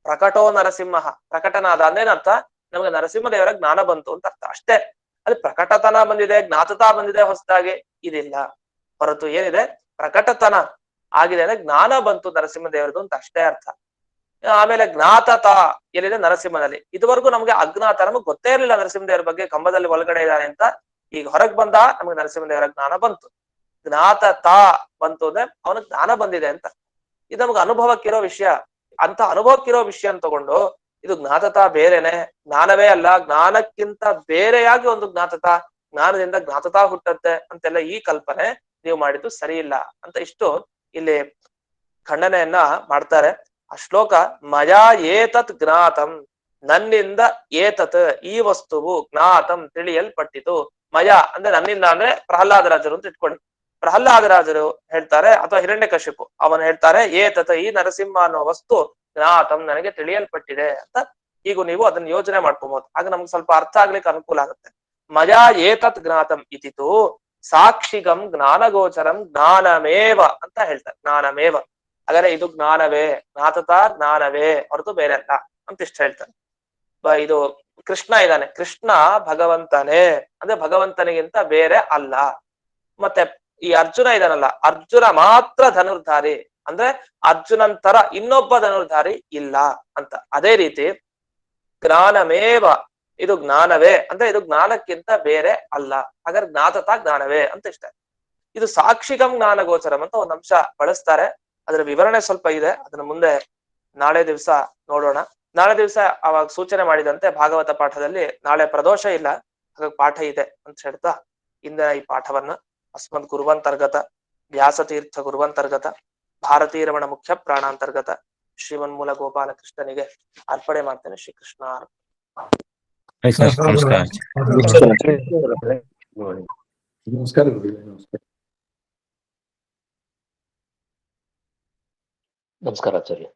ಪ್ರಕಟೋ ನರಸಿಂಹ, ಪ್ರಕಟನಾದ ಅಂದೇನರ್ಥ, ನಮ್ಗೆ ನರಸಿಂಹದೇವರ ಜ್ಞಾನ ಬಂತು ಅಂತ ಅರ್ಥ ಅಷ್ಟೇ. ಅಲ್ಲಿ ಪ್ರಕಟತನ ಬಂದಿದೆ, ಜ್ಞಾತತ ಬಂದಿದೆ ಹೊಸದಾಗಿ, ಇದಿಲ್ಲ. ಹೊರತು ಏನಿದೆ, ಪ್ರಕಟತನ ಆಗಿದೆ ಅಂದ್ರೆ ಜ್ಞಾನ ಬಂತು ನರಸಿಂಹದೇವರದು ಅಂತ ಅಷ್ಟೇ ಅರ್ಥ. ಆಮೇಲೆ ಜ್ಞಾತತ ಏನಿದೆ ನರಸಿಂಹನಲ್ಲಿ, ಇದುವರೆಗೂ ನಮ್ಗೆ ಅಜ್ಞಾತ, ನಮಗ್ ಗೊತ್ತೇ ಇರಲಿಲ್ಲ ನರಸಿಂಹದೇವರ ಬಗ್ಗೆ, ಕಂಬದಲ್ಲಿ ಒಳಗಡೆ ಇದ್ದಾನೆ ಅಂತ. ಈಗ ಹೊರಗ್ ಬಂದ, ನಮ್ಗೆ ನರಸಿಂಹದೇವರ ಜ್ಞಾನ ಬಂತು. ಜ್ಞಾತತ ಬಂತು ಅಂದ್ರೆ ಅವನ ಜ್ಞಾನ ಬಂದಿದೆ ಅಂತ. ಇದು ನಮ್ಗೆ ಅನುಭವಕ್ಕಿರೋ ವಿಷಯ. ಅಂತ ಅನುಭವಕ್ಕಿರೋ ವಿಷಯ ಅಂತ ತಗೊಂಡು ಇದು ಜ್ಞಾತತ ಬೇರೆನೆ, ಜ್ಞಾನವೇ ಅಲ್ಲ, ಜ್ಞಾನಕ್ಕಿಂತ ಬೇರೆಯಾಗಿ ಒಂದು ಜ್ಞಾತತ, ಜ್ಞಾನದಿಂದ ಜ್ಞಾತತ ಹುಟ್ಟತ್ತೆ ಅಂತೆಲ್ಲ ಈ ಕಲ್ಪನೆ ನೀವು ಮಾಡಿದ್ದು ಸರಿ ಇಲ್ಲ ಅಂತ ಇಷ್ಟು ಇಲ್ಲಿ ಖಂಡನೆಯನ್ನ ಮಾಡ್ತಾರೆ. ಆ ಶ್ಲೋಕ ಮಯಾ ಏತತ್ ಜ್ಞಾತಂ, ನನ್ನಿಂದ ಏತತ್ ಈ ವಸ್ತುವು ಜ್ಞಾತಂ ತಿಳಿಯಲ್ಪಟ್ಟಿತು. ಮಯ ಅಂದ್ರೆ ನನ್ನಿಂದ ಅಂದ್ರೆ ಪ್ರಹ್ಲಾದರಾಜರು ಅಂತ ಇಟ್ಕೊಳ್ಳಿ. ಪ್ರಹ್ಲಾದರಾಜರು ಹೇಳ್ತಾರೆ, ಅಥವಾ ಹಿರಣ್ಯಕಶಿಪು ಅವನು ಹೇಳ್ತಾರೆ, ತತ ಈ ನರಸಿಂಹ ಅನ್ನೋ ವಸ್ತು ಜ್ಞಾತಂ ನನಗೆ ತಿಳಿಯಲ್ಪಟ್ಟಿದೆ ಅಂತ. ಈಗ ನೀವು ಅದನ್ನ ಯೋಚನೆ ಮಾಡ್ಕೋಬಹುದು, ಆಗ ನಮ್ಗೆ ಸ್ವಲ್ಪ ಅರ್ಥ ಆಗ್ಲಿಕ್ಕೆ ಅನುಕೂಲ ಆಗುತ್ತೆ. ಮಯಾ ಏತತ್ ಜ್ಞಾತಂ ಇತಿತು ಸಾಕ್ಷಿಗಂ ಜ್ಞಾನಗೋಚರಂ ಜ್ಞಾನಮೇವ ಅಂತ ಹೇಳ್ತಾರೆ. ಜ್ಞಾನಮೇವ ಹಾಗಾದ್ರೆ ಇದು ಜ್ಞಾನವೇ, ಜ್ಞಾತತ ಜ್ಞಾನವೇ ಹೊರತು ಬೇರೆ ಅಲ್ಲ ಅಂತ ಇಷ್ಟ ಹೇಳ್ತಾರೆ. ಇದು ಕೃಷ್ಣ ಇದ್ದಾನೆ, ಕೃಷ್ಣ ಭಗವಂತನೇ ಅಂದ್ರೆ ಭಗವಂತನಿಗಿಂತ ಬೇರೆ ಅಲ್ಲ. ಮತ್ತೆ ಈ ಅರ್ಜುನ ಇದಾನಲ್ಲ, ಅರ್ಜುನ ಮಾತ್ರ ಧನುರ್ಧಾರಿ ಅಂದ್ರೆ ಅರ್ಜುನನ್ ತರ ಇನ್ನೊಬ್ಬ ಧನುರ್ಧಾರಿ ಇಲ್ಲ ಅಂತ. ಅದೇ ರೀತಿ ಜ್ಞಾನಮೇವ ಇದು ಜ್ಞಾನವೇ ಅಂದ್ರೆ ಇದು ಜ್ಞಾನಕ್ಕಿಂತ ಬೇರೆ ಅಲ್ಲ. ಹಾಗಾದ್ರೆ ಜ್ಞಾತತ ಜ್ಞಾನವೇ ಅಂತ ಇಷ್ಟ. ಇದು ಸಾಕ್ಷಿಗಂ ಜ್ಞಾನ ಗೋಚರಂ ಅಂತ ಒಂದು ಅಂಶ ಬಳಸ್ತಾರೆ, ಅದರ ವಿವರಣೆ ಸ್ವಲ್ಪ ಇದೆ, ಅದನ್ನ ಮುಂದೆ ನಾಳೆ ದಿವಸ ನೋಡೋಣ. ನಾಳೆ ದಿವಸ ಅವಾಗ ಸೂಚನೆ ಮಾಡಿದಂತೆ ಭಾಗವತ ಪಾಠದಲ್ಲಿ ನಾಳೆ ಪ್ರದೋಷ ಇಲ್ಲ, ಹಾಗಾಗಿ ಪಾಠ ಇದೆ ಅಂತ ಹೇಳ್ತಾ ಇಂದ ಈ ಪಾಠವನ್ನ ಅಸ್ಮದ್ ಗುರುವಂತರ್ಗತ ವ್ಯಾಸತೀರ್ಥ ಗುರುವಂತರ್ಗತ ಭಾರತೀರಮಣ ಮುಖ್ಯ ಪ್ರಾಣಾಂತರ್ಗತ ಶ್ರೀಮನ್ಮೂಲ ಗೋಪಾಲ ಕೃಷ್ಣನಿಗೆ ಅರ್ಪಣೆ ಮಾಡ್ತೇನೆ. ಶ್ರೀಕೃಷ್ಣ ನಮಸ್ಕಾರ ಆಚಾರ್ಯ.